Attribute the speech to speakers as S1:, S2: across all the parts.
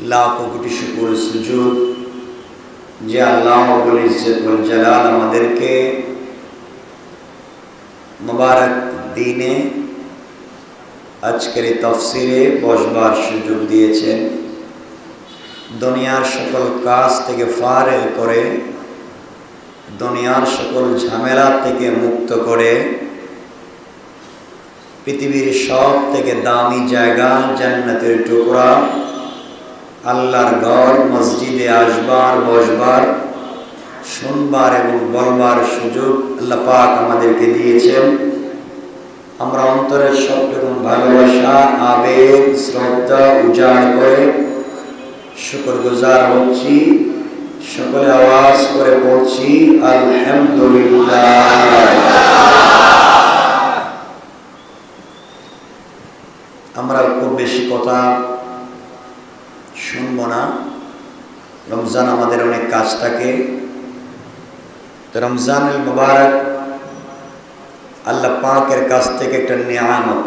S1: লাখো কোটি শুকর সুজুদ যে আল্লাহ রব্বুল ইজ্জত ওয়াল জালাল আমাদেরকে মুবারক দিনে আজকের তাফসিরে বসবার সুযোগ দিয়েছেন। দুনিয়ার সকল কাজ থেকে ফারেগ করে, দুনিয়ার সকল ঝামেলা থেকে মুক্ত করে, পৃথিবীর সব থেকে দামি জায়গা জান্নাতের টুকরা আল্লাহর ঘর মসজিদে আসবার, বসবার, শুনবার এবং বলবার সুযোগ আল্লাহ পাক আমাদেরকে দিয়েছেন। আমরা অন্তরের সবটুকু ভালোবাসা, আবেগ, শ্রদ্ধা উজাড় করে শুকরগুজার হচ্ছি। সকলে আওয়াজ করে পড়ছি আলহামদুলিল্লাহ। আমরা খুব বেশি কথা শুনবো না। রমজান আমাদের অনেক কাজ থাকে। তো রমজানুল মুবারক আল্লাহ পাকের কাছ থেকে একটা নিয়ামত।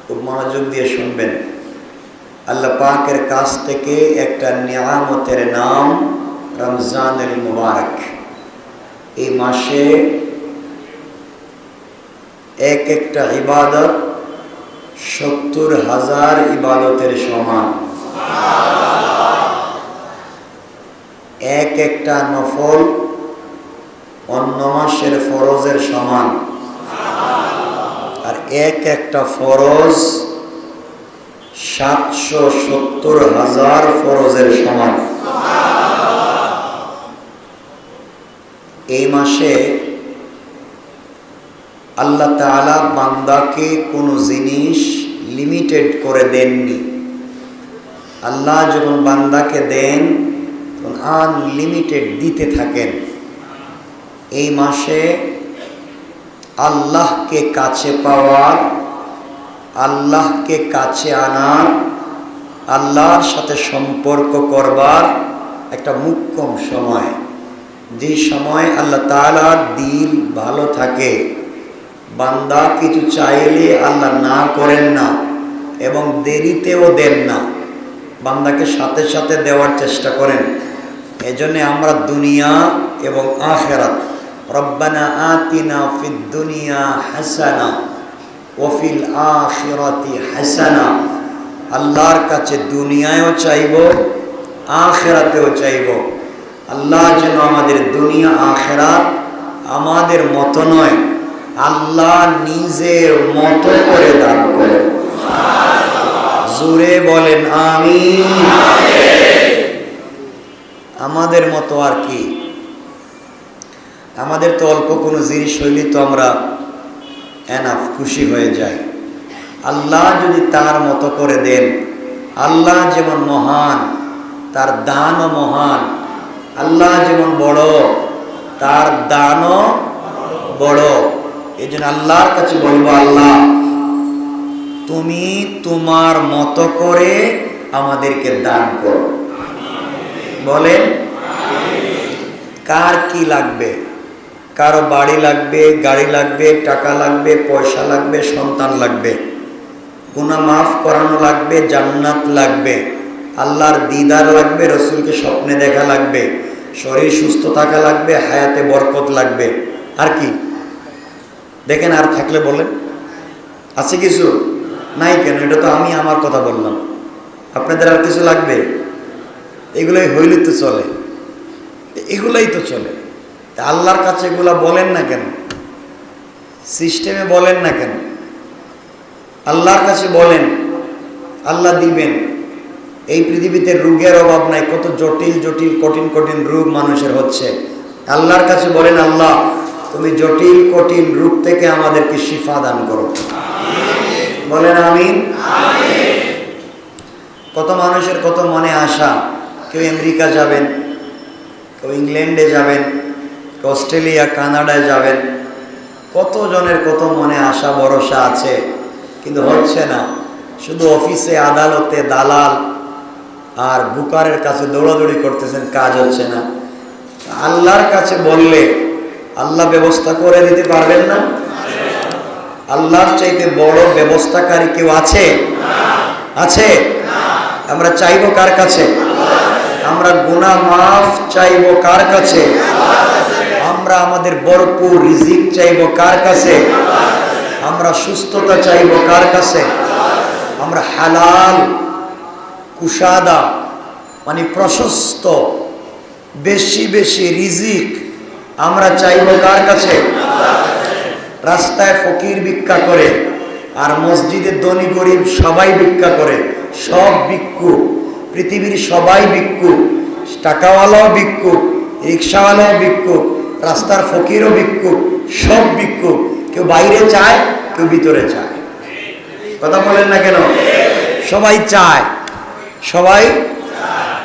S1: খুব মনোযোগ দিয়ে শুনবেন। আল্লাহ পাকের কাছ থেকে একটা নিয়ামতের নাম রমজানুল মুবারক। এই মাসে এক একটা ইবাদত ৭০,০০০ ইবাদতের সমান। এক একটা নফল অন্য মাসের ফরজের সমান। আর এক একটা ফরজ ৭৭০,০০০ ফরজের সমান। এই মাসে আল্লাহ তাআলা বান্দাকে কোনো জিনিস লিমিটেড করে দেননি। আল্লাহ যখন বান্দাকে দেন তখন আনলিমিটেড দিতে থাকেন। এই মাসে আল্লাহকে কাছে পাওয়ার, আল্লাহকে কাছে আনার, আল্লাহর সাথে সম্পর্ক করবার একটা মুখ্যম সময়। যে সময় আল্লাহ তাআলার দিল ভালো থাকে, বান্দা কিছু চাইলে আল্লাহ না করেন না এবং দেরিতেও দেন না, বান্দাকে সাথে সাথে দেওয়ার চেষ্টা করেন। এজন্য আমরা দুনিয়া এবং আখিরাত, রব্বানা আতিনা ফিদ দুনিয়া হাসানা ওয়া ফিল আখিরাতি হাসানা, আল্লাহর কাছে দুনিয়ায়ও চাইব, আখিরাতেও চাইব। আল্লাহ যেন আমাদের দুনিয়া আখিরাত আমাদের মতো নয়, আল্লাহ নিজের মতো করে দান করে। জোরে বলেন আমিন। আমাদের মতো আর কি, আমাদের তো অল্প কোনো জিনিস হইলে তো আমরা এনাফ, খুশি হয়ে যাই। আল্লাহ যদি তার মতো করে দেন, আল্লাহ যেমন মহান তার দানও মহান, আল্লাহ যেমন বড় তার দানও বড়। এই জন্য আল্লাহর কাছে বলবো, আল্লাহ তুমি তোমার মতো করে আমাদেরকে দান করো। বলেন কার কি লাগবে? কারো বাড়ি লাগবে, গাড়ি লাগবে, টাকা লাগবে, পয়সা লাগবে, সন্তান লাগবে, গুনাহ মাফ করানো লাগবে, জান্নাত লাগবে, আল্লাহর দিদার লাগবে, রসুলকে স্বপ্নে দেখা লাগবে, শরীর সুস্থ থাকা লাগবে, হায়াতে বরকত লাগবে। আর কি দেখেন? আর থাকলে বলেন, আছে কিছু? নাই কেন? এটা তো আমি আমার কথা বললাম। আপনাদের আর কিছু লাগবে? এগুলোই হইলে তো চলে, এগুলাই তো চলে। তা আল্লাহর কাছে এগুলা বলেন না কেন? সিস্টেমে বলেন না কেন? আল্লাহর কাছে বলেন, আল্লাহ দিবেন। এই পৃথিবীতে রোগের অভাব নাই, কত জটিল জটিল কঠিন কঠিন রোগ মানুষের হচ্ছে। আল্লাহর কাছে বলেন, আল্লাহ তুমি জটিল কঠিন রোগ থেকে আমাদেরকে শিফা দান করো। বলেন আমিন। কত মানুষের কত মনে আশা, কেউ আমেরিকা যাবেন, কেউ ইংল্যান্ডে যাবেন, কেউ অস্ট্রেলিয়া কানাডায় যাবেন। কত জনের কত মনে আশা ভরসা আছে, কিন্তু হচ্ছে না। শুধু অফিসে, আদালতে দালাল আর বুকারের কাছে দৌড়াদৌড়ি করতেছেন, কাজ হচ্ছে না। আল্লাহর কাছে বললে আল্লাহ ব্যবস্থা করে দিতে পারবেন না? আল্লাহর চাইতে বড় ব্যবস্থাকারী কেউ আছে? আছে? আমরা চাইবো কার কাছে? আমরা গুনাহ মাফ চাইবো কার কাছে? আমরা আমাদের ভরপুর রিজিক চাইবো কার কাছে? আমরা সুস্থতা চাইবো কার কাছে? আমরা হালাল কুশাদা মানে প্রশস্ত বেশি বেশি রিজিক আমরা চাইবো কার কাছে? রাস্তায় ফকির ভিক্ষা করে আর মসজিদে ধনী গরিব সবাই ভিক্ষা করে, সব ভিক্ষুক, পৃথিবীর সবাই ভিক্ষুক, টাকাওয়ালাও ভিক্ষুক, রিক্সাওয়ালাও ভিক্ষুক, রাস্তার ফকিরও ভিক্ষুক, সব ভিক্ষুক। কেউ বাইরে চায়, কেউ ভিতরে চায়। কথা বলেন না কেন? সবাই চায়, সবাই।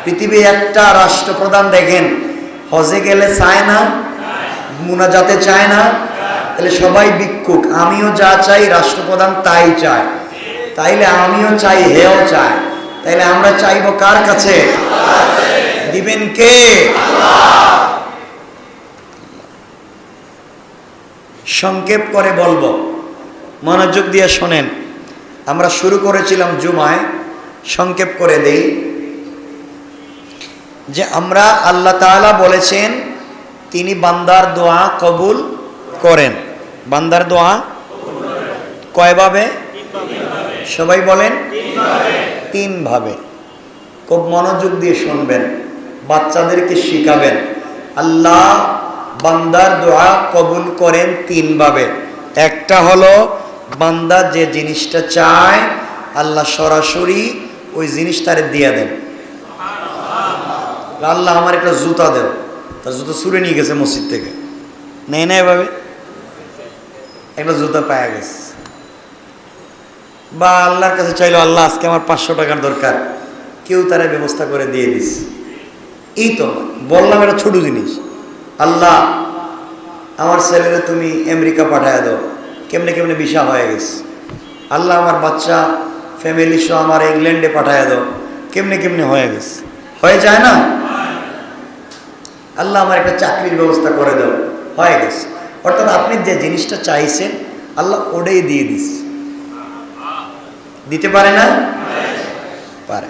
S1: পৃথিবী একটা রাষ্ট্রপ্রধান দেখেন হজে গেলে চায় না, মুনাজাতে চায় না, তাহলে সবাই ভিক্ষুক। আমিও যা চাই রাষ্ট্রপ্রধান তাই চায়, তাইলে আমিও চাই, হেও চায়। তাইলে আমরা চাইবো কার কাছে? দিবেন কে? সংক্ষেপ করে বলবো, মনোযোগ দিয়ে শোনেন। আমরা শুরু করেছিলাম জুমায়, সংক্ষেপ করে দেই যে আমরা আল্লাহ তাআলা বলেছেন তিনি বান্দার দোয়া কবুল করেন। বান্দার দোয়া কয়ভাবে? সবাই বলেন তিন ভাবে। খুব মনোযোগ দিয়ে শুনবেন, বাচ্চাদেরকে শিখাবেন। আল্লাহ বান্দার দোয়া কবুল করেন তিন ভাবে। একটা হলো বান্দা যে জিনিসটা চায় আল্লাহ সরাসরি ওই জিনিসটারে দিয়ে দেন। আল্লাহ আমার একটা জুতা দেও, তার জুতা ছুঁড়ে নিয়ে গেছে মসজিদ থেকে, নেই না এভাবে একটা জুতা পাওয়া গেছে। বা আল্লাহর কাছে চাইলো আল্লাহ আজকে আমার 500 টাকার দরকার, কেউ তারা ব্যবস্থা করে দিয়ে দিস। এই তো বললাম এটা ছোট জিনিস। আল্লাহ আমার ছেলেরা তুমি আমেরিকা পাঠায় দাও, কেমনে কেমনে ভিসা হয়ে গেছে। আল্লাহ আমার বাচ্চা ফ্যামিলি সহ আমার ইংল্যান্ডে পাঠায় দাও, কেমনে কেমনে হয়ে গেছে। হয়ে যায় না? আল্লাহ আমার একটা চাকরির ব্যবস্থা করে দাও, হয়ে গেছে। অর্থাৎ আপনি যে জিনিসটা চাইছেন আল্লাহ ওটাই দিয়ে দিস। দিতে পারে না? পারে।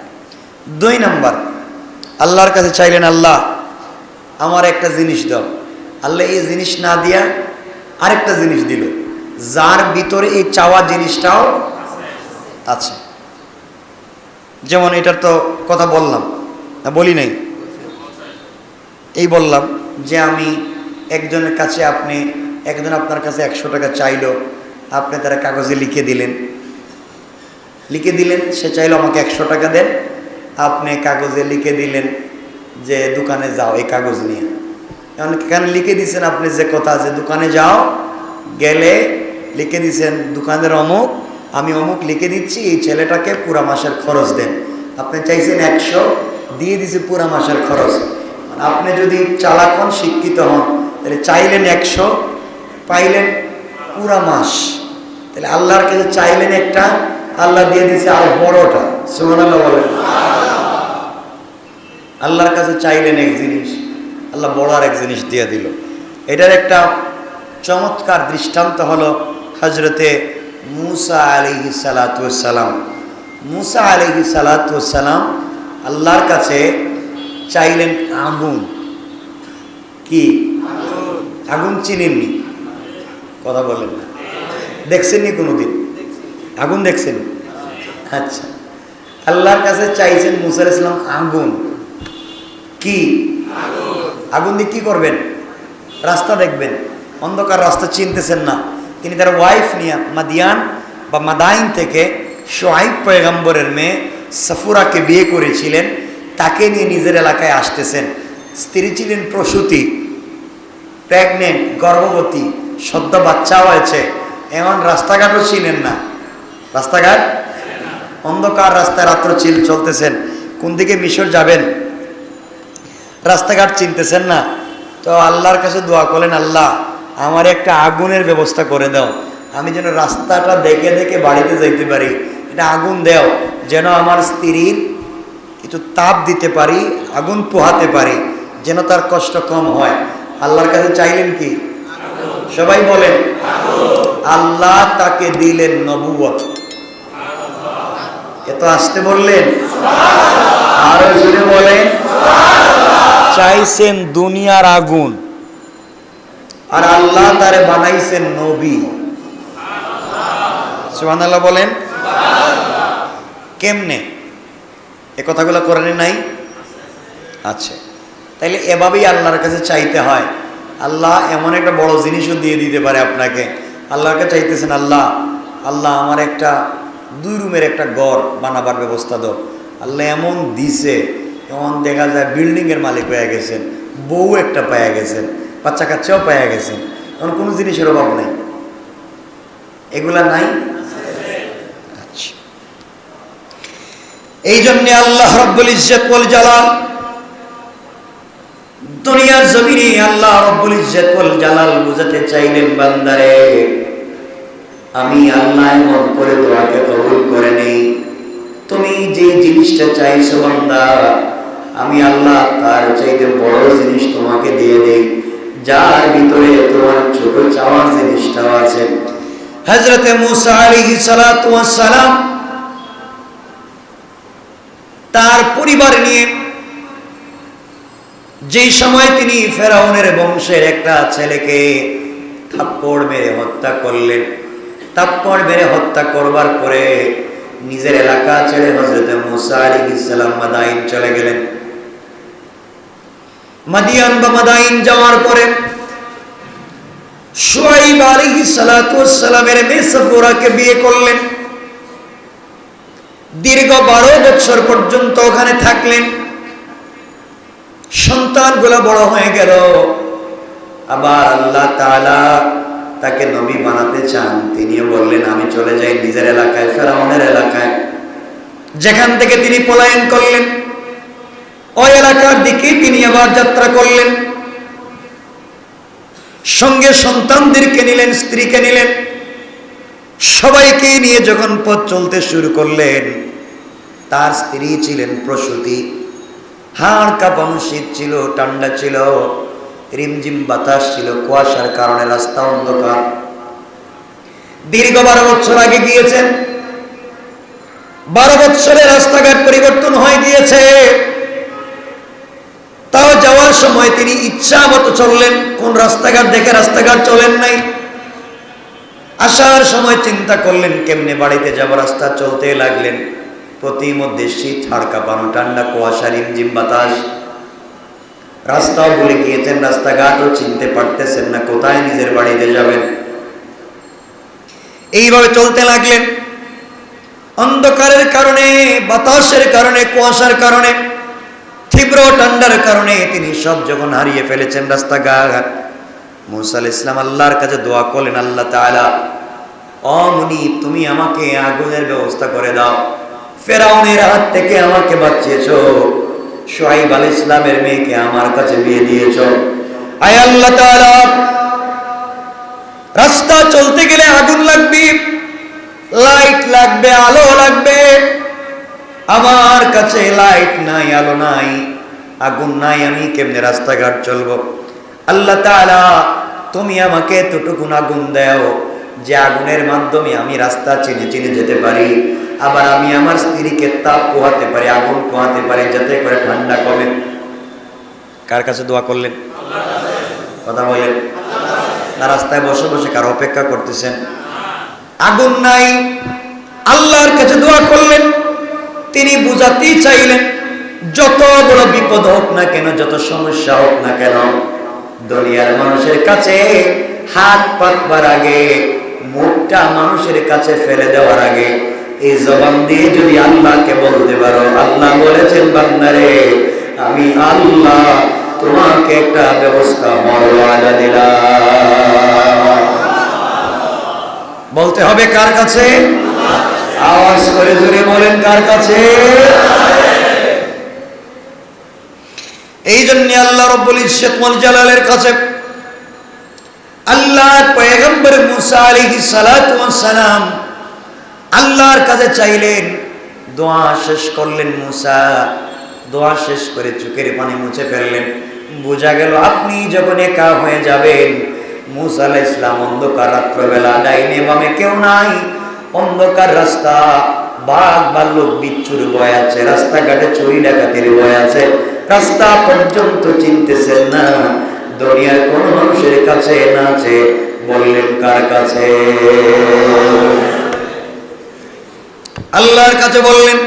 S1: 2 নাম্বার, আল্লাহর কাছে চাইলেন আল্লাহ আমার একটা জিনিস দাও, আল্লাহ এই জিনিস না দিয়া আরেকটা জিনিস দিল, যার ভিতরে এই চাওয়া জিনিসটাও আছে। যেমন এটার তো কথা বললাম না, বলি নাই? এই বললাম যে আমি একজনের কাছে, একজন আপনার কাছে 100 টাকা চাইলো, আপনি তারা কাগজে লিখে দিলেন, সে চাইলো আমাকে 100 টাকা দেন, আপনি কাগজে লিখে দিলেন যে দোকানে যাও এই কাগজ নিয়ে। এখন এখানে লিখে দিয়েছেন আপনি যে কথা যে দোকানে যাও, গেলে লিখে দিয়েছেন দোকানের অমুক, আমি অমুক লিখে দিচ্ছি, এই ছেলেটাকে পুরা মাসের খরচ দেন। আপনি চাইছেন 100, দিয়ে দিছে পুরা মাসের খরচ। আপনি যদি চালাক হন, শিক্ষিত হন, তাহলে চাইলেন 100, পাইলেন পুরা মাস। তাহলে আল্লাহর কাছে চাইলেন একটা, আল্লাহ দিয়ে দিয়েছে আরো বড়টা। সুবহানাল্লাহ বলেন। আল্লাহর কাছে চাইলেন এক জিনিস, আল্লাহ বড় আর এক জিনিস দিয়ে দিল। এটার একটা চমৎকার দৃষ্টান্ত হলো হজরতে মুসা আলাইহিস সালাতু ওয়াস সালাম। মুসা আলাইহিস সালাতু ওয়াস সালাম আল্লাহর কাছে চাইলেন আগুন। কি আগুন? চিনেননি? কথা বলেন না। দেখছেননি কোনোদিন আগুন? দেখছেন? আচ্ছা, আল্লাহর কাছে চাইছেন মুসা আলাইহিস সালাম আগুন। কি আগুন দিয়ে কি করবেন? রাস্তা দেখবেন, অন্ধকার রাস্তা চিনতেছেন না। তিনি তার ওয়াইফ নিয়ে মাদিয়ান বা মাদাইন থেকে শুআইব পয়গম্বরের মেয়ে সাফুরাকে বিয়ে করেছিলেন, তাকে নিয়ে নিজের এলাকায় আসতেছেন। স্ত্রী ছিলেন প্রসূতি, প্রেগনেন্ট, গর্ভবতী, সদ্য বাচ্চা হয়েছে। এমন রাস্তাঘাটও চিনেন না, রাস্তাঘাট অন্ধকার রাস্তায় রাত্র চলতেছেন, কোন দিকে মিশর যাবেন রাস্তাঘাট চিনতেছেন না। তো আল্লাহর কাছে দোয়া করলেন, আল্লাহ আমার একটা আগুনের ব্যবস্থা করে দাও, আমি যেন রাস্তাটা দেখে দেখে বাড়িতে যাইতে পারি। এটা আগুন দাও যেন আমার স্ত্রীর একটু তাপ দিতে পারি, আগুন পোহাতে পারি, যেন তার কষ্ট কম হয়। আল্লাহর কাছে চাইলেন কি? সবাই বলেন। আল্লাহ তাকে দিলেন নবুয়ত। এত আসতে বললেন, আরো জোরে বলেন। চাইছেন দুনিয়ার আগুন, আর আল্লাহ তারে বানাইছেন নবী। সুবহানাল্লাহ বলেন। কেমনে? এ কথাগুলো কোরআনে নাই? আচ্ছা, তাইলে এভাবেই আল্লাহর কাছে চাইতে হয়। আল্লাহ এমন একটা বড় জিনিসও দিয়ে দিতে পারে আপনাকে। আল্লাহকে চাইতেছেন, আল্লাহ আল্লাহ আমার একটা 2 রুমের একটা ঘর বানাবার ব্যবস্থা দাও। আল্লাহ এমন দিছে, এমন দেখা যায় বিল্ডিংয়ের মালিক হয়ে গেছেন, বউ একটা পাওয়া গেছেন, বাচ্চা কাচ্চাও পাওয়া গেছেন, এমন কোনো জিনিসের অভাব নাই। এগুলা নাই? আচ্ছা, এই জন্য আল্লাহ রাব্বুল ইজ্জত ওয়াল জালাল দুনিয়ার জমিনে আল্লাহ রাব্বুল ইজ্জত ওয়াল জালাল বুঝাতে চাইলেন, বান্দারে আমি আল্লাহ মন করে দোয়াকে কবুল করে নেই। তুমি যে জিনিসটা চাইছো বান্দা, আমি আল্লাহ তার চাইতে বড় জিনিস তোমাকে দিয়ে দেই, যার ভিতরে তোমার ছোট চাওয়ার জিনিসটাও আছে। হযরতে মূসা আলাইহিস সালাতু ওয়াস সালাম তার পরিবার নিয়ে যেই সময় তিনি ফেরাউনের বংশের একটা ছেলেকে থাপ্পড় মেরে হত্যা করলেন, থাপ্পড় মেরে হত্যা করবার পরে নিজের এলাকা ছেড়ে হযরতে মূসা আলাইহিস সালাম মাদাইন চলে গেলেন। মাদিয়ান বা মাদাইন যাওয়ার পরে শুআইব আলাইহিস সালাতু ওয়াস সালামের মেয়ে সাফুরাকে বিয়ে করলেন। দীর্ঘ 12 বছর পর্যন্ত ওখানে থাকলেন। সন্তানগুলো বড় হয়ে গেল। আবার আল্লাহ তাআলা তাকে নবী বানাতে চান, তিনিও বললেন আমি চলে যাই নিজের এলাকায়, ফেরাউনের এলাকায়, যেখান থেকে তিনি পলায়ন করলেন ওই এলাকার দিকে তিনি আবার যাত্রা করলেন। সঙ্গে সন্তানদেরকে নিলেন, স্ত্রীকে নিলেন, সবাইকে নিয়ে যখন পথ চলতে শুরু করলেন, তার স্ত্রী ছিলেন প্রসূতি, হাড় কাঁপানো শীত ছিল, ঠান্ডা ছিল, রিমঝিম বাতাস ছিল, কুয়াশার কারণে রাস্তা অন্ধকার। দীর্ঘ 12 বছর আগে গিয়েছেন, 12 বছরে রাস্তাঘাট পরিবর্তন হয়ে গিয়েছে। তাও যাওয়ার সময় তিনি ইচ্ছা মতো চললেন, কোন রাস্তাঘাট দেখে রাস্তাঘাট চলেন নাই। আসার সময় চিন্তা করলেন কেমনে বাড়িতে যাব, রাস্তা চলতে লাগলেন। প্রতিমধ্যে শীত, হাড় কাঁপানো ঠান্ডা, কুয়াশা, রিমঝিম বাতাস, রাস্তাও ভুলে গিয়েছেন, রাস্তাঘাটও চিনতে পারতেছেন না, কোথায় নিজের বাড়িতে যাবেন। এইভাবে চলতে লাগলেন। অন্ধকারের কারণে, বাতাসের কারণে, কুয়াশার কারণে, তীব্র ঠান্ডার কারণে তিনি সব যখন হারিয়ে ফেলেছেন রাস্তাঘাট। মূসা আলাইহিস সালাম আল্লাহর কাছে দোয়া করলেন, আল্লাহ তাআলা ও মুনিব, তুমি আমাকে আগুনের ব্যবস্থা করে দাও, ফেরাউনের হাত থেকে আমাকে বাঁচিয়েছো, শুআইব আলাইহিস সালামের মেয়েকে আমার কাছে বিয়ে দিয়েছো। আয় আল্লাহ তাআলা, রাস্তা চলতে গেলে আগুন লাগবে, লাইট লাগবে, আলো লাগবে। আমার কাছে লাইট নাই, আলো নাই, আগুন নাই, আমি কেমনে রাস্তাঘাট চলবো? আল্লাহ তাআলা তুমি আমাকে এতটুকুন আগুন দাও যে আগুনের মাধ্যমে আমি রাস্তা চিনে চিনে যেতে পারি, আবার আমি আমার স্ত্রীকে তাপ পোহাতে পারি, আগুন পোহাতে পারি, যাতে করে ঠান্ডা কমে। কার কাছে দোয়া করলেন? কথা বলেন না, রাস্তায় বসে বসে কার অপেক্ষা করতেছেন? আগুন নাই, আল্লাহর কাছে দোয়া করলেন। তিনি বুঝাতেই চাইলেন, যত বড় বিপদ হোক না কেন, যত সমস্যা হোক না কেন, দুনিয়ার মানুষের কাছে হাত পাতবার আগে, মুখটা মানুষের কাছে ফেলে দেওয়ার আগে, এই জবান দিয়ে যদি আল্লাহকে বলতে পারো, আল্লাহ বলেছেন বান্দারে আমি আল্লাহ তোমাকে একটা ব্যবস্থা মর্যাদা দিলাম। বলতে হবে কার কাছে? আওয়াজ করে জোরে বলেন, কার কাছে? এই জন্য আল্লাহ রাব্বুল ইজ্জত ওয়াল জালালের কাছে আল্লাহর পয়গম্বর মূসা আলাইহিস সালাতু ওয়াস সালাম আল্লাহর কাছে চাইলেন, দোয়া শেষ করলেন। মূসা দোয়া শেষ করে চোখের পানি মুছে ফেললেন। বোঝা গেল আপনি যখন একা হয়ে যাবেন, মূসা আলাইহিস সালাম অন্ধকার রাত্রবেলা, ডাইনে বামে কেউ নাই, অন্ধকার রাস্তা, বাঘ ভাল্লুক বিচ্ছুর ভয় আছে, রাস্তাঘাটে চুরি ডাকাতির ভয় আছে, রাস্তা পর্যন্ত চিনতেছেন না। দুনিয়ার কোন মানুষের কাছে না আছে, বললেন কার কাছে? আল্লাহর কাছে বললেন।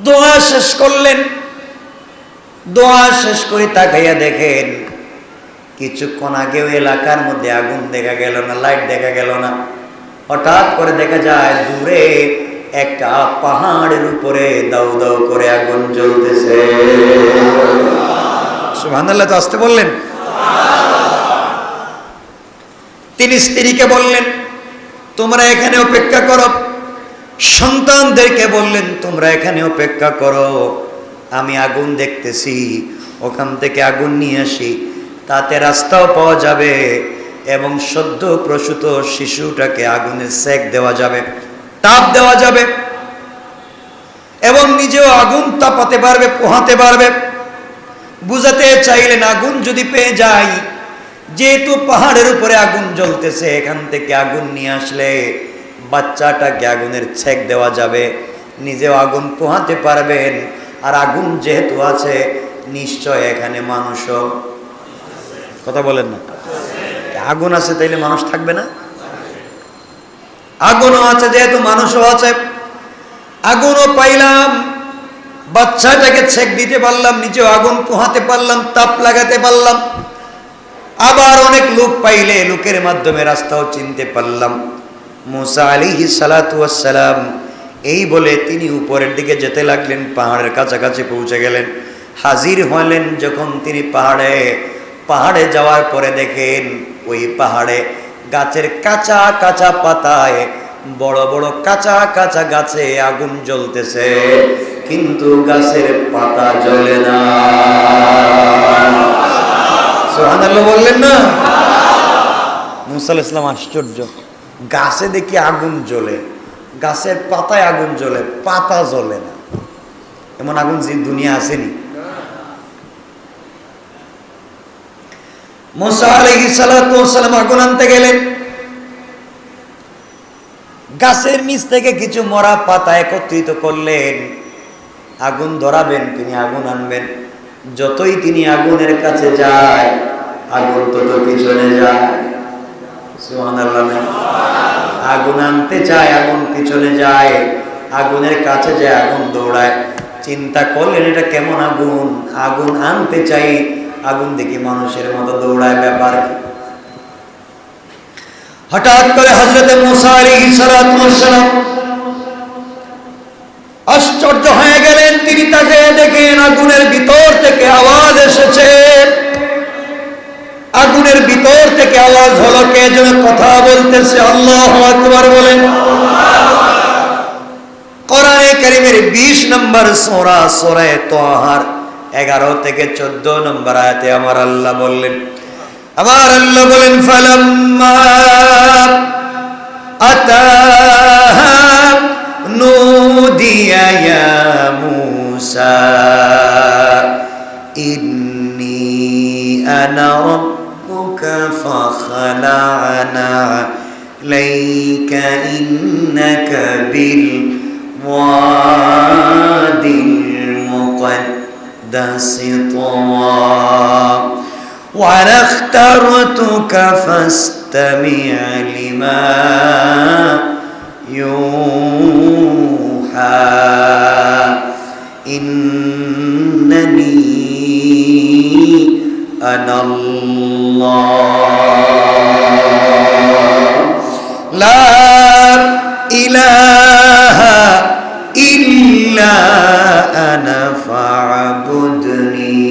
S1: দোয়া শেষ করলেন। দোয়া শেষ করে তাকাইয়া দেখেন কিছুক্ষণ আগেও এলাকার মধ্যে আগুন দেখা গেল না, লাইট দেখা গেল না। হঠাৎ করে দেখা যায় দূরে একটা পাহাড়ের উপরে দাউ দাউ করে আগুন জ্বলতেছে। সুবহানাল্লাহ, তো আসতে বললেন। তিনি স্ত্রীকে বললেন তোমরা এখানে অপেক্ষা করো, সন্তানদেরকে বললেন তোমরা এখানে অপেক্ষা করো, আমি আগুন দেখতেছি, ওখান থেকে আগুন নিয়ে আসি, তাতে রাস্তাও পাওয়া যাবে এবং সদ্য প্রসূত শিশুটাকে আগুনের সেক দেওয়া যাবে, তাপ দেওয়া যাবে এবং নিজেও আগুন তাপাতে পারবে, পোহাতে পারবে। বুঝাতে চাইলেন আগুন যদি পেয়ে যাই, যেহেতু পাহাড়ের উপরে আগুন জ্বলতেছে, এখান থেকে আগুন নিয়ে আসলে বাচ্চাটাকে আগুনের ছেক দেওয়া যাবে, নিজেও আগুন পোহাতে পারবেন, আর আগুন যেহেতু আছে নিশ্চয় এখানে মানুষও। কথা বলেন না? আগুন আছে তাইলে মানুষ থাকবে না? আগুনও আছে যেহেতু মানুষও আছে। আগুনও পাইলাম, বাচ্চাটাকে ছেক দিতে পারলাম, নিজেও আগুন পোহাতে পারলাম, তাপ লাগাতে পারলাম। আবার অনেক লোক পাইলে লোকের মাধ্যমে রাস্তাও চিনতে পারলাম। মুসা আলাইহিস সালাতু ওয়াস সালাম এই বলে তিনি উপরের দিকে যেতে লাগলেন, পাহাড়ের কাছাকাছি পৌঁছে গেলেন। হাজির হলেন যখন তিনি পাহাড়ে যাওয়ার পরে দেখেন ওই পাহাড়ে গাছের কাঁচা কাঁচা পাতায় বড় বড় কাঁচা কাঁচা গাছে আগুন জ্বলতেছে, কিন্তু গাছের পাতা জ্বলে না। সুবহানাল্লাহ বললেন না? মুসা আলাইহিস সালাম আশ্চর্য, গাছে দেখি আগুন জ্বলে, গাছের পাতায় আগুন জ্বলে, পাতা জ্বলে না। এমন আগুন যে দুনিয়া আসেনি। মুসা আলাইহিস সালাতু ওয়াস সালাম আগুন আনতে গেলেন। গাছের নিচ থেকে কিছু মরা পাতা একত্রিত করলেন, আগুন ধরাবেন, তিনি আগুন আনবেন। যতই তিনি আগুনের কাছে যায় আগুন তত পিছনে যায়। সুবহানাল্লাহ। আগুন আনতে চায়, আগুন পিছনে যায়, আগুনের কাছে যায় আগুন দৌড়ায়। চিন্তা করলেন এটা কেমন আগুন? আগুন আনতে চাই, আগুন দেখি মানুষের মতো দৌড়ায়, ব্যাপার কি? হঠাৎ করে হযরতে মুসা আলাইহিস সালাতু ওয়াস সালাম আশ্চর্য হয়ে গেলেন। তিনি তাকে দেখেন আগুনের ভিতর থেকে আওয়াজ এসেছে। আগুনের ভিতর থেকে আওয়াজ হলো, কে যেন কথা বলতেছে। আল্লাহু আকবার বলেন। কোরআনে কারীমের 20 নম্বর সূরা সূরা তাহার 11 থেকে 14 নম্বর আয়াতে আমার আল্লাহ বললেন, ফালাম্মা আতাহা নুদিয়া ইয়া মুসা ইন্নী আনা রাব্বুকা ফাখলা'না আলাইকা ইন্নাকা বিল ওয়াদিল মুকদ্দাসি তুওয়া وأنا اخترتك فاستمع لما يوحى إنني أنا الله لا إله إلا أنا فاعبدني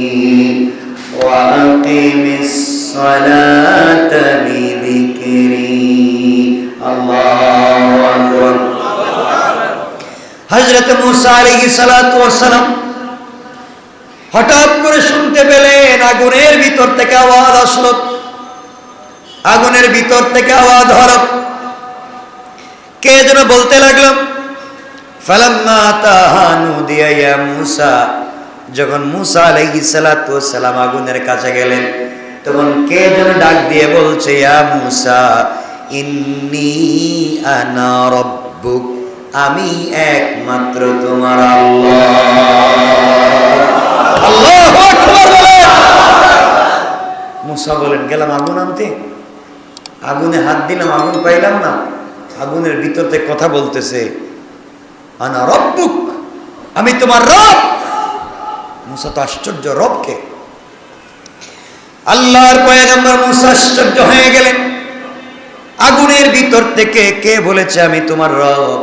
S1: وأقم الصلاة لذكري الله أكبر। হযরত মুসা আলাইহিস সালাতু ওয়াস সালাম হঠাৎ করে শুনতে পেলেন আগুনের ভিতর থেকে আওয়াজ আসলো। আগুনের ভিতর থেকে আওয়াজ হলো, কে যেন বলতে লাগলো, ফালাম্মা তাহানু দিয়া ইয়া মুসা। যখন মুসা আলাইহিস সালাতু ওয়াস সালাম আগুনের কাছে গেলেন, তখন কে যেন ডাক দিয়ে বলছে, ইয়া মুসা ইন্নী আনা রাব্বুক, আমি একমাত্র তোমার আল্লাহ। আল্লাহু আকবার বলেন। মুসা বলেন, গেলাম আগুন আনতে, আগুনে হাত দিলাম, আগুন পাইলাম না। আগুনের ভিতর থেকে কথা বলতেছে, আনা রব্বুক, আমি তোমার রব। মুসা তো আশ্চর্য, রবকে? আল্লাহর পয়গম্বর মুসা আশ্চর্য হয়ে গেলেন। আগুনের ভিতর থেকে কে বলেছে আমি তোমার রব?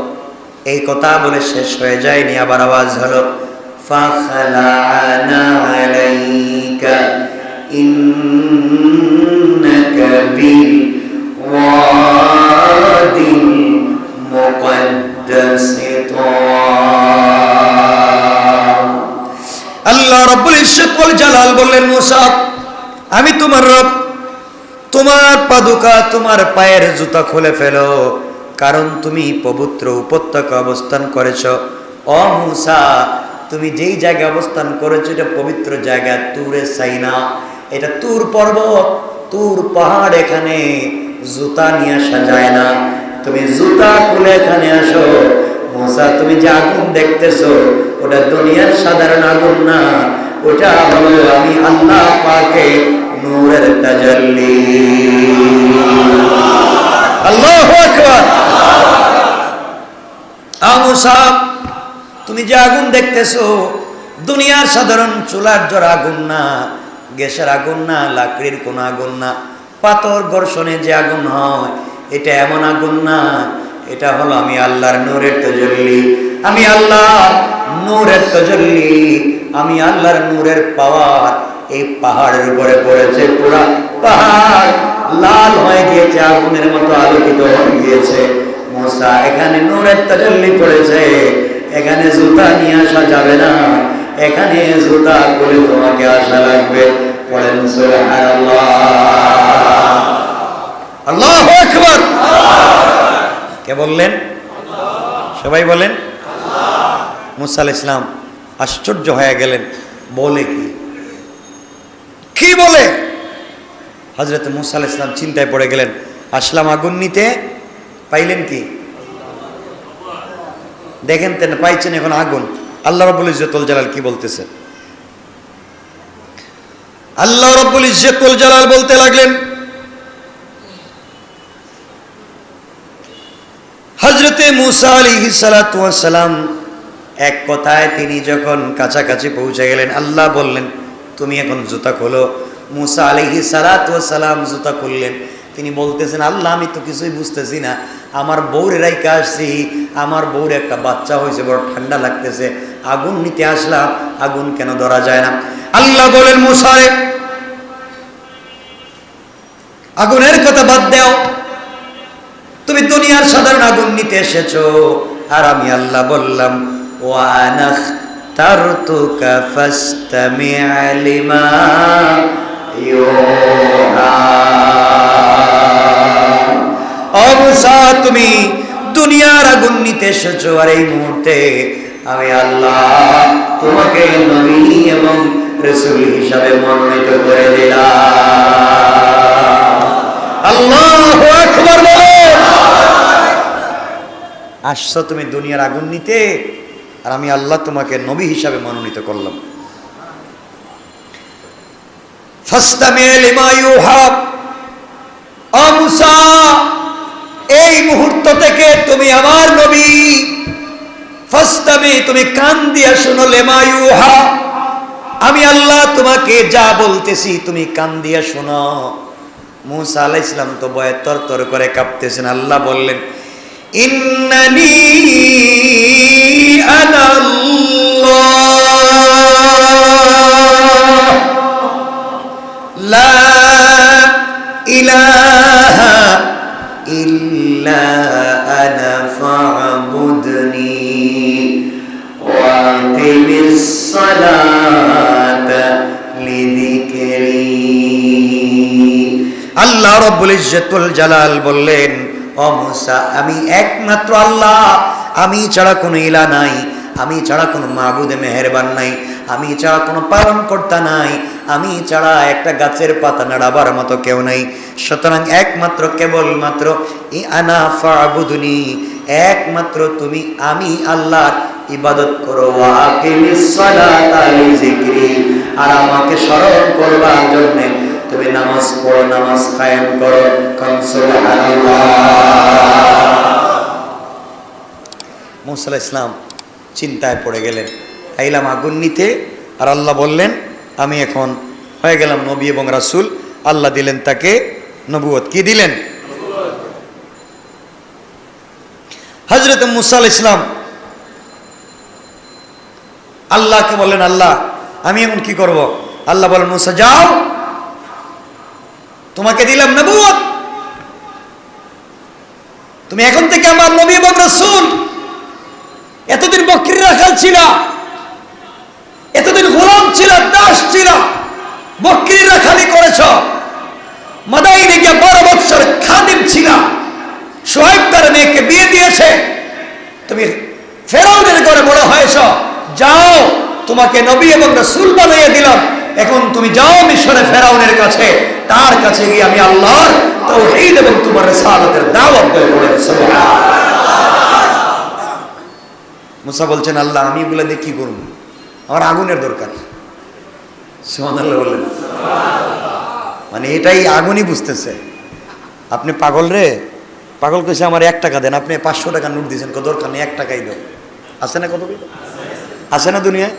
S1: এই কথা বলে শেষ হয়ে যায়নি, আবার আওয়াজ হলো, ফাখলা'না আলাইকা ইন্নাকা বিল ওয়াদিল মুকদ্দাস তুওয়া। আল্লাহ রাব্বুল ইজ্জত ওয়াল জালাল বললেন, মুসা আমি তোমার রব, তোমার পাদুকা, তোমার পায়ের জুতা খুলে ফেলো, কারণ তুমি পবিত্র উপত্যকা অবস্থান করেছ। ও মুসা, তুমি যেই জায়গায় অবস্থান করেছো এটা পবিত্র জায়গা, তুরে সাইনা, এটা তুর পর্বত, তুর পাহাড়, এখানে জুতা নিয়ে আসা যায় না, তুমি জুতা খুলে এখানে আসো। মুসা, তুমি যে আগুন দেখতেছো ওটা দুনিয়ার সাধারণ আগুন না, ওটা হলো আমি আল্লাহ পাকের নূরের তাজাল্লি। আল্লাহু আকবার। মুসা, তুমি যে আগুন দেখতেছো দুনিয়ার সাধারণ চুলার জ্বর আগুন না, গ্যাসের আগুন না, লাকড়ির কোন আগুন না, পাথর ঘর্ষণে যে আগুন হয় এটা এমন আগুন না, এটা হলো আমি আল্লাহর নূরের তাজাল্লি। আমি আল্লাহর নূরের তাজাল্লি, আমি আল্লাহর নূরের পাওয়ার এই পাহাড়ের উপরে পড়েছে। পুরা পাহাড় লাল হয়ে গিয়েছে, আগুনের মতো আলোকিত হয়ে গিয়েছে। মুসা, এখানে নূরের তাজাল্লি পড়েছে, এখানে জুতা নিয়ে আসা যাবে না, এখানে জুতা খুলে তোমাকে আসা লাগবে। পড়েন সুবহানাল্লাহ। আল্লাহু আকবার। কে বললেন? সবাই বলেন। মুসা আলাইহিস সালাম আশ্চর্য হয়ে গেলেন, বলে কি বলে? হযরত মুসা আলাইহিস সালাম চিন্তায় পড়ে গেলেন, আসলাম আগুন নিতে, পাইলেন কি? দেখেন তেন পাইছেন এখন আগুন। আল্লাহ রাব্বুল ইজ্জত ওয়াল জালাল কি বলতেছেন? আল্লাহ রাব্বুল ইজ্জত ওয়াল জালাল বলতে লাগলেন, হযরতে মুসা আলাইহিস সালাতু ওয়াস সালাম এক কথায় তিনি যখন কাছাকাছি পৌঁছে গেলেন, আল্লাহ বললেন তুমি এখন জুতা খোলো। মুসা আলাইহিস সালাতু ওয়াস সালাম জুতা খুললেন। তিনি বলতেছেন, আল্লাহ আমি তো কিছুই বুঝতেছি না, আমার বউরে রাইখা আসছি, আমার বউর একটা বাচ্চা হয়েছে, বড় ঠান্ডা লাগতেছে, আগুন নিতে আসলাম, আগুন কেন ধরা যায় না? আল্লাহ বলেন, মুসা রে আগুনের কথা বাদ দাও, তুমি দুনিয়ার সাধারণ আগুন নিতে এসেছো, আর আমি আল্লাহ বললাম ওয়া আনাখতারতুকা ফাসতামি' লিমা ইউহা। ও মুসা, তুমি দুনিয়ার আগুন নিতে এসেছো, আর এই মুহূর্তে আমি আল্লাহ তোমাকে নবী এবং রাসূল হিসাবে মনোনীত করে দিলাম। আল্লাহু আকবার বলেন। আসছো তুমি দুনিয়ার আগুন নিতে, আর আমি আল্লাহ তোমাকে নবী হিসাবে মনোনীত করলাম। ফাসতামি' লিমা ইউহা। ও মুসা, এই মুহূর্ত থেকে তুমি আমার নবী। ফাসতামি, তুমি কান দিয়া শোনো, লিমা ইউহা, আমি আল্লাহ তোমাকে যা বলতেছি তুমি কান দিয়া শোনো। মুসা আলাইহিস সালাম তো ভয়ে তরতর করে কাঁপতেছেন। আল্লাহ বললেন, ইন্নানি আনাল্লাহ লা ইলাহা ইল্লা আনা ফা'বুদনি ওয়া আকিমিস সালাতা লিযিকরি। আল্লাহ রাব্বুল ইজ্জত ওয়াল জালাল বললেন, ও মুসা, আমি একমাত্র আল্লাহ, আমি ছাড়া কোনো ইলা নাই, আমি ছাড়া কোনো মাবুদে মেহেরবান নাই, আমি ছাড়া কোনো পালনকর্তা নাই, আমি ছাড়া একটা গাছের পাতা নাড়াবার মতো কেউ নাই। সুতরাং একমাত্র কেবলমাত্র আনা ফাবুদুনি, একমাত্র তুমি আমি আল্লাহর ইবাদত করো। ওয়া আকিমিস সালাতা লিযিকরি, আর আমাকে স্মরণ করবার জন্য তুমি নামাজ পড়ো, নামাজ কায়েম করো। সুবহানাল্লাহ। মুসা আলাইহিস সালাম চিন্তায় পড়ে গেলেন, আইলাম আগুন নিতে, আর আল্লাহ বললেন আমি এখন হয়ে গেলাম নবী এবং রাসূল। আল্লাহ দিলেন তাকে নবুয়ত। কি দিলেন? হযরত মুসা আলাইহিস সালাম আল্লাহকে বললেন, আল্লাহ আমি এখন কি করব? আল্লাহ বলেন, মুসা যাও, তোমাকে দিলাম নবুয়ত, তুমি এখন থেকে আমার নবী এবং রাসূল। এতদিন বকরির রাখাল ছিল, এতদিন গোলাম ছিল, দাস ছিল, বকরির রাখালি করেছ, মাদাইনে গিয়ে 12 বছর খাদিম ছিল, শুআয়ব তার মেয়েকে বিয়ে দিয়েছে, তুমি ফেরাউনের ঘরে বড় হয়েছ, যাও তোমাকে নবী এবং রাসূল বানিয়ে দিলাম, এখন তুমি যাও মিশরে ফেরাউনের কাছে, তার কাছে গিয়ে আমি আল্লাহর তাওহীদ এবং তোমার রিসালাতের দাওয়াত দেব। সুবহানাল্লাহ। মুসা বলছেন, আল্লাহ আমি বলে দিয়ে কি করব? আমার আগুনের দরকার। সুবহানাল্লাহ বললেন। মানে এটাই আগুনই বুঝতেছে। আপনি পাগল রে, পাগল কইছে আমার 1 টাকা দেন, আপনি 500 টাকা নোট দিয়েছেন, কত দরকার নেই, 1 টাকাই দাও। আছে না? কত আছে না দুনিয়ায়?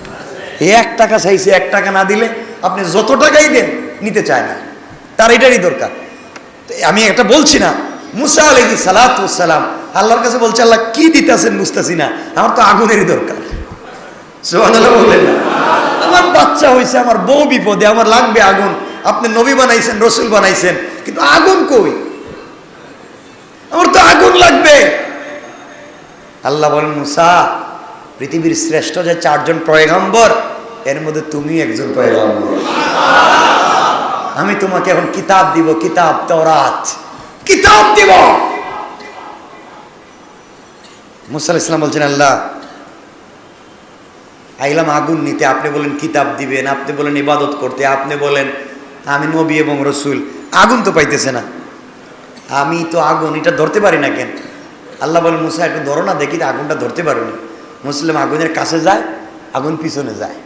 S1: 1 টাকা চাইছে, 1 টাকা না দিলে আপনি যত টাকাই দেন নিতে চায় না, তার এটারই দরকার। আমি একটা বলছি না, মুসা আলাইহিস সালাতু ওয়াস সালাম আল্লাহর কাছে বলছে, আল্লাহ কি দিতেছেন বুঝতেছি না, আমার তো আগুনেরই দরকার। সুবহানাল্লাহ বললেন না? আমার বাচ্চা হয়েছে, আমার বউ বিপদে, আমার লাগবে আগুন। আপনি নবী বানাইছেন, রসুল বানাইছেন, কিন্তু আগুন কই? আমার তো আগুন লাগবে। আল্লাহ বলেন, মুসা পৃথিবীর শ্রেষ্ঠ যে 4 জন পয়গম্বর, এর মধ্যে তুমি একজন পয়গম্বর। আমি তোমাকে এখন কিতাব দিব, কিতাব তাওরাত, কিতাব দিব। মুসা আলাইহিস সালাম বলছেন, আল্লাহ আইলাম আগুন নিতে, আপনি বলেন কিতাব দিবেন, আপনি বলেন ইবাদত করতে, আপনি বলেন আমি নবী এবং রসুল, আগুন তো পাইতেছে না, আমি তো আগুন এটা ধরতে পারি না কেন? আল্লাহ বলেন, মুসা একটু ধরো না দেখি, আগুনটা ধরতে পারোনি। মুসলিম আগুনের কাছে যায়, আগুন পিছনে যায়।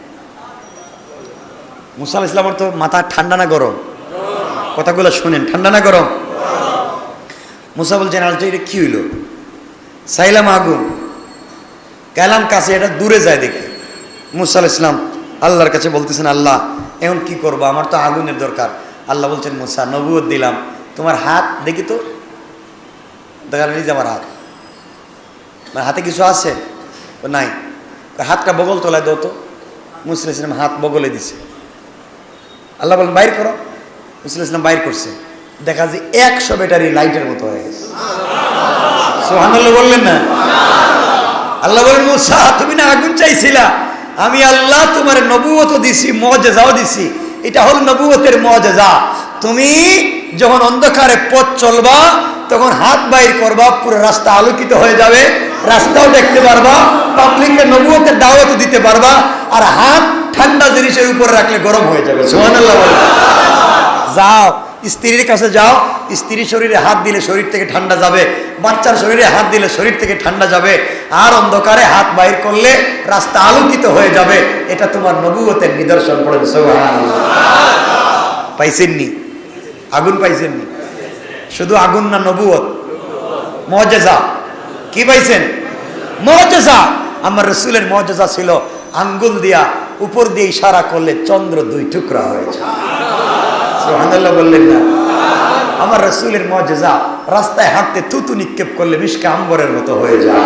S1: মুসা আলাইহিস সালামের তো মাথা ঠান্ডা না গরম? কথাগুলো শুনেন, ঠান্ডা না গরম? মুসা বলছেন, আল্লাহ এটা কি হইল? চাইলাম আগুন, গেলাম কাছে, এটা দূরে যায় দেখি। মুসা আলাইহিস সালাম আল্লাহর কাছে বলতেছেন, আল্লাহ এখন কি করবো, আমার তো আগুনের দরকার। আল্লাহ বলছেন, মুসা নবুয়ত দিলাম, তোমার হাত দেখি তো। দেখা নিয়ে আমার হাত, হাতে কিছু আছে নাই? হাতটা বগল তোলায় দাও তো। মুসা আলাইহিস সালাম হাত বগলে দিছে। আল্লাহ বলেন বাইর করো। মুসা আলাইহিস সালাম বাইর করছে, দেখা যায় 100 ব্যাটারি লাইটের মতো হয়ে গেছে। সুবহানাল্লাহ বললেন না? আল্লাহ বলেন, মুসা তুমি না আগুন চাইছিলা, আমি আল্লাহ তোমার নবুয়ত দিছি, মুআজিজাও দিছি। এটা হল নবুয়তের মুআজিজা। তুমি যখন অন্ধকারে পথ চলবা, তখন হাত বাইর করবা, পুরো রাস্তা আলোকিত হয়ে যাবে, রাস্তাও দেখতে পারবা, পাবলিককে নবুয়তের দাওয়াত দিতে পারবা, আর হাত ঠান্ডা জিনিসের উপরে রাখলে গরম হয়ে যাবে। সুবহানাল্লাহ বলেন। যাও স্ত্রীর কাছে যাও, স্ত্রীর শরীরে হাত দিলে শরীর থেকে ঠান্ডা যাবে, বাচ্চার শরীরে হাত দিলে শরীর থেকে ঠান্ডা যাবে, আর অন্ধকারে হাত বাইর করলে রাস্তা আলোকিত হয়ে যাবে। এটা তোমার নবুয়তের নিদর্শন। পড়েন সুবহানাল্লাহ। পাইছেননি? আগুন পাইছেননি? শুধু আগুন না, নবুয়ত, মুআজিজা। কি পাইছেন? মুআজিজা। আমার রাসূলের মুআজিজা ছিল আঙ্গুল দিয়া উপর দিয়ে ইশারা করলে চন্দ্র 2 টুকরা হয়ে যায়। সুবহানাল্লাহ বললেন না? আমার রাসূলের মুআজিজা, রাস্তায় হাঁটতে থুতু নিক্ষেপ করলে মিশকে আম্বরের মতো হয়ে যায়।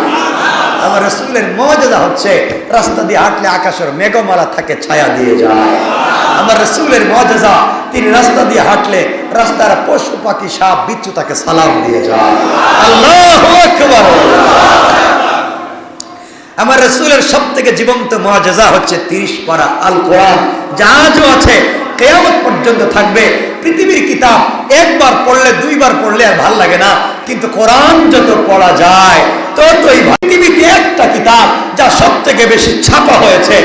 S1: আমার রাসূলের মুআজিজা হচ্ছে রাস্তা দিয়ে হাঁটলে আকাশের মেঘমালা থাকে ছায়া দিয়ে যায়। আমার রাসূলের মুআজিজা, তিনি রাস্তা দিয়ে হাঁটলে রাস্তার পশু পাখি সাপ বিচ্ছু তাকে সালাম দিয়ে যায়। আল্লাহু আকবার। আমার রাসূলের সবথেকে জীবন্ত মুআজিজা হচ্ছে 30 পারা আল কোরআন, যা যা আছে কিয়ামত পর্যন্ত থাকবে। পৃথিবীর কিতাব একবার পড়লে 2 বার পড়লে আর ভালো লাগে না, কিন্তু কোরআন যত পড়া যায় ততই। পৃথিবীতে একটা কিতাব যা সবথেকে বেশি ছাপা হয়েছে,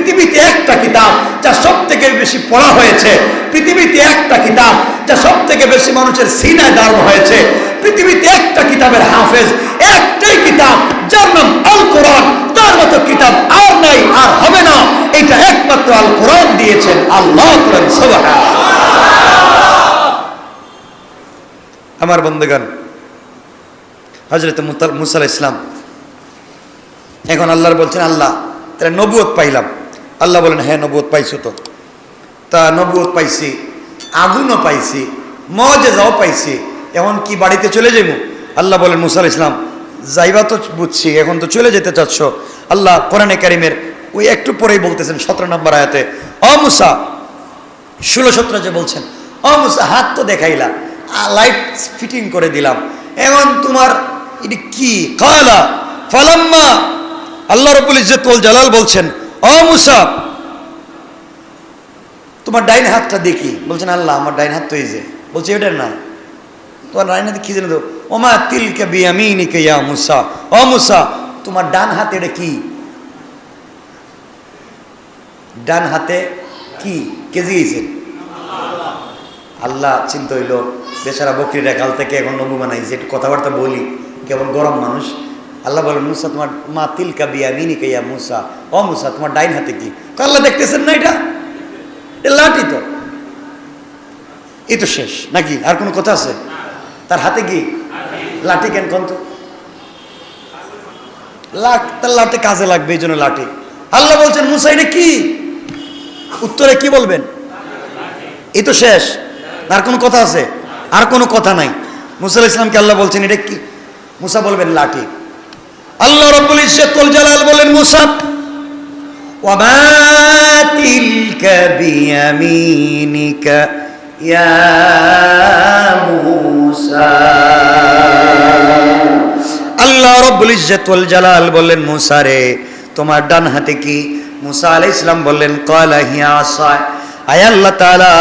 S1: পৃথিবীতে একটা কিতাব যা সব থেকে বেশি পড়া হয়েছে, পৃথিবীতে একটা কিতাব যা সব থেকে বেশি মানুষের সিনায় দাঁড়ানো হয়েছে, পৃথিবীতে একটা কিতাবের হাফেজ, একটাই কিতাব যার নাম আল কোরআন, তার মতো কিতাব আর নাই আর হবে না। এটা একমাত্র আল কোরআন দিয়েছেন আল্লাহ। সুবহানাল্লাহ। আমার বন্ধুগণ, হযরত মুসা আলাইহিস সালাম এখন আল্লাহর বলছেন, আল্লাহ তাহলে নবুয়ত পাইলাম। আল্লাহ বলেন, হ্যাঁ নবুয়ত পাইছো তো। তা নবুয়ত পাইছি, আগুনও পাইছি, মুআজিজাও পাইছি, এখন কি বাড়িতে চলে যাইব? আল্লাহ বলেন, মুসা আলাইহিস সালাম যাইবা তো বুঝছি, এখন তো চলে যেতে চাচ্ছ। আল্লাহ কোরআনে কারিমের ওই একটু পরেই বলতেছেন 17 নম্বর আয়াতে, ও মুসা, 16-17 যে বলছেন, ও মুসা হাত তো দেখাইলা, লাইট ফিটিং করে দিলাম, এখন তোমার এটা কি? কালা ফালাম্মা, আল্লাহ রাব্বুল ইজ্জত ওয়াল জালাল বলছেন, ও মুসা তোমার ডাইন হাতটা দেখি। বলছেন, আল্লাহ আমার ডাইন হাত তো এই যে। বলছে, এটার না, তোমার ডাইন হাতে কি জানো তো? ওমা তিলকা বিয়ামিনিকা ইয়া মুসা, ও মুসা তোমার ডান হাতে এটা কি? ডান হাতে কি? কেজি গেছে আল্লাহ। চিন্তা হইল, বেচারা বকরির কাল থেকে এখন নবু বানাইছে, একটু কথাবার্তা বলি, কেমন গরম মানুষ। আল্লাহ বলেন, মুসা তোমার মা তিলকা বিয়ামিনিকা ইয়া মুসা, ও মুসা তোমার ডাইন হাতে কি? আল্লাহ দেখতেছেন না, এটা লাঠি তো, এই তো শেষ নাকি? আর কোনো কথা আছে? তার হাতে কি লাঠি? কেন কোন তো তার লাঠি কাজে লাগবে, এই জন্য লাঠি। আল্লাহ বলছেন, মুসা এটা কি? উত্তরে কি বলবেন? এই তো শেষ, আর কোনো কথা আছে? আর কোনো কথা নাই। মুসা আলাইহিস সালামকে আল্লাহ বলছেন, এটা কি? মুসা বলবেন লাঠি। আল্লাহ রাব্বুল ইজ্জত ওয়াল জালাল বলেন, মুসা ওয়া মা তিলকা বিয়ামিনিকা ইয়া মুসা। আল্লাহ রাব্বুল ইজ্জত ওয়াল জালাল বললেন, মুসা রে তোমার ডান হাতে কি? মুসা আলাইহিস সালাম বললেন, ক্বালা হিয়া আসা, আয় আল্লাহ তাআলা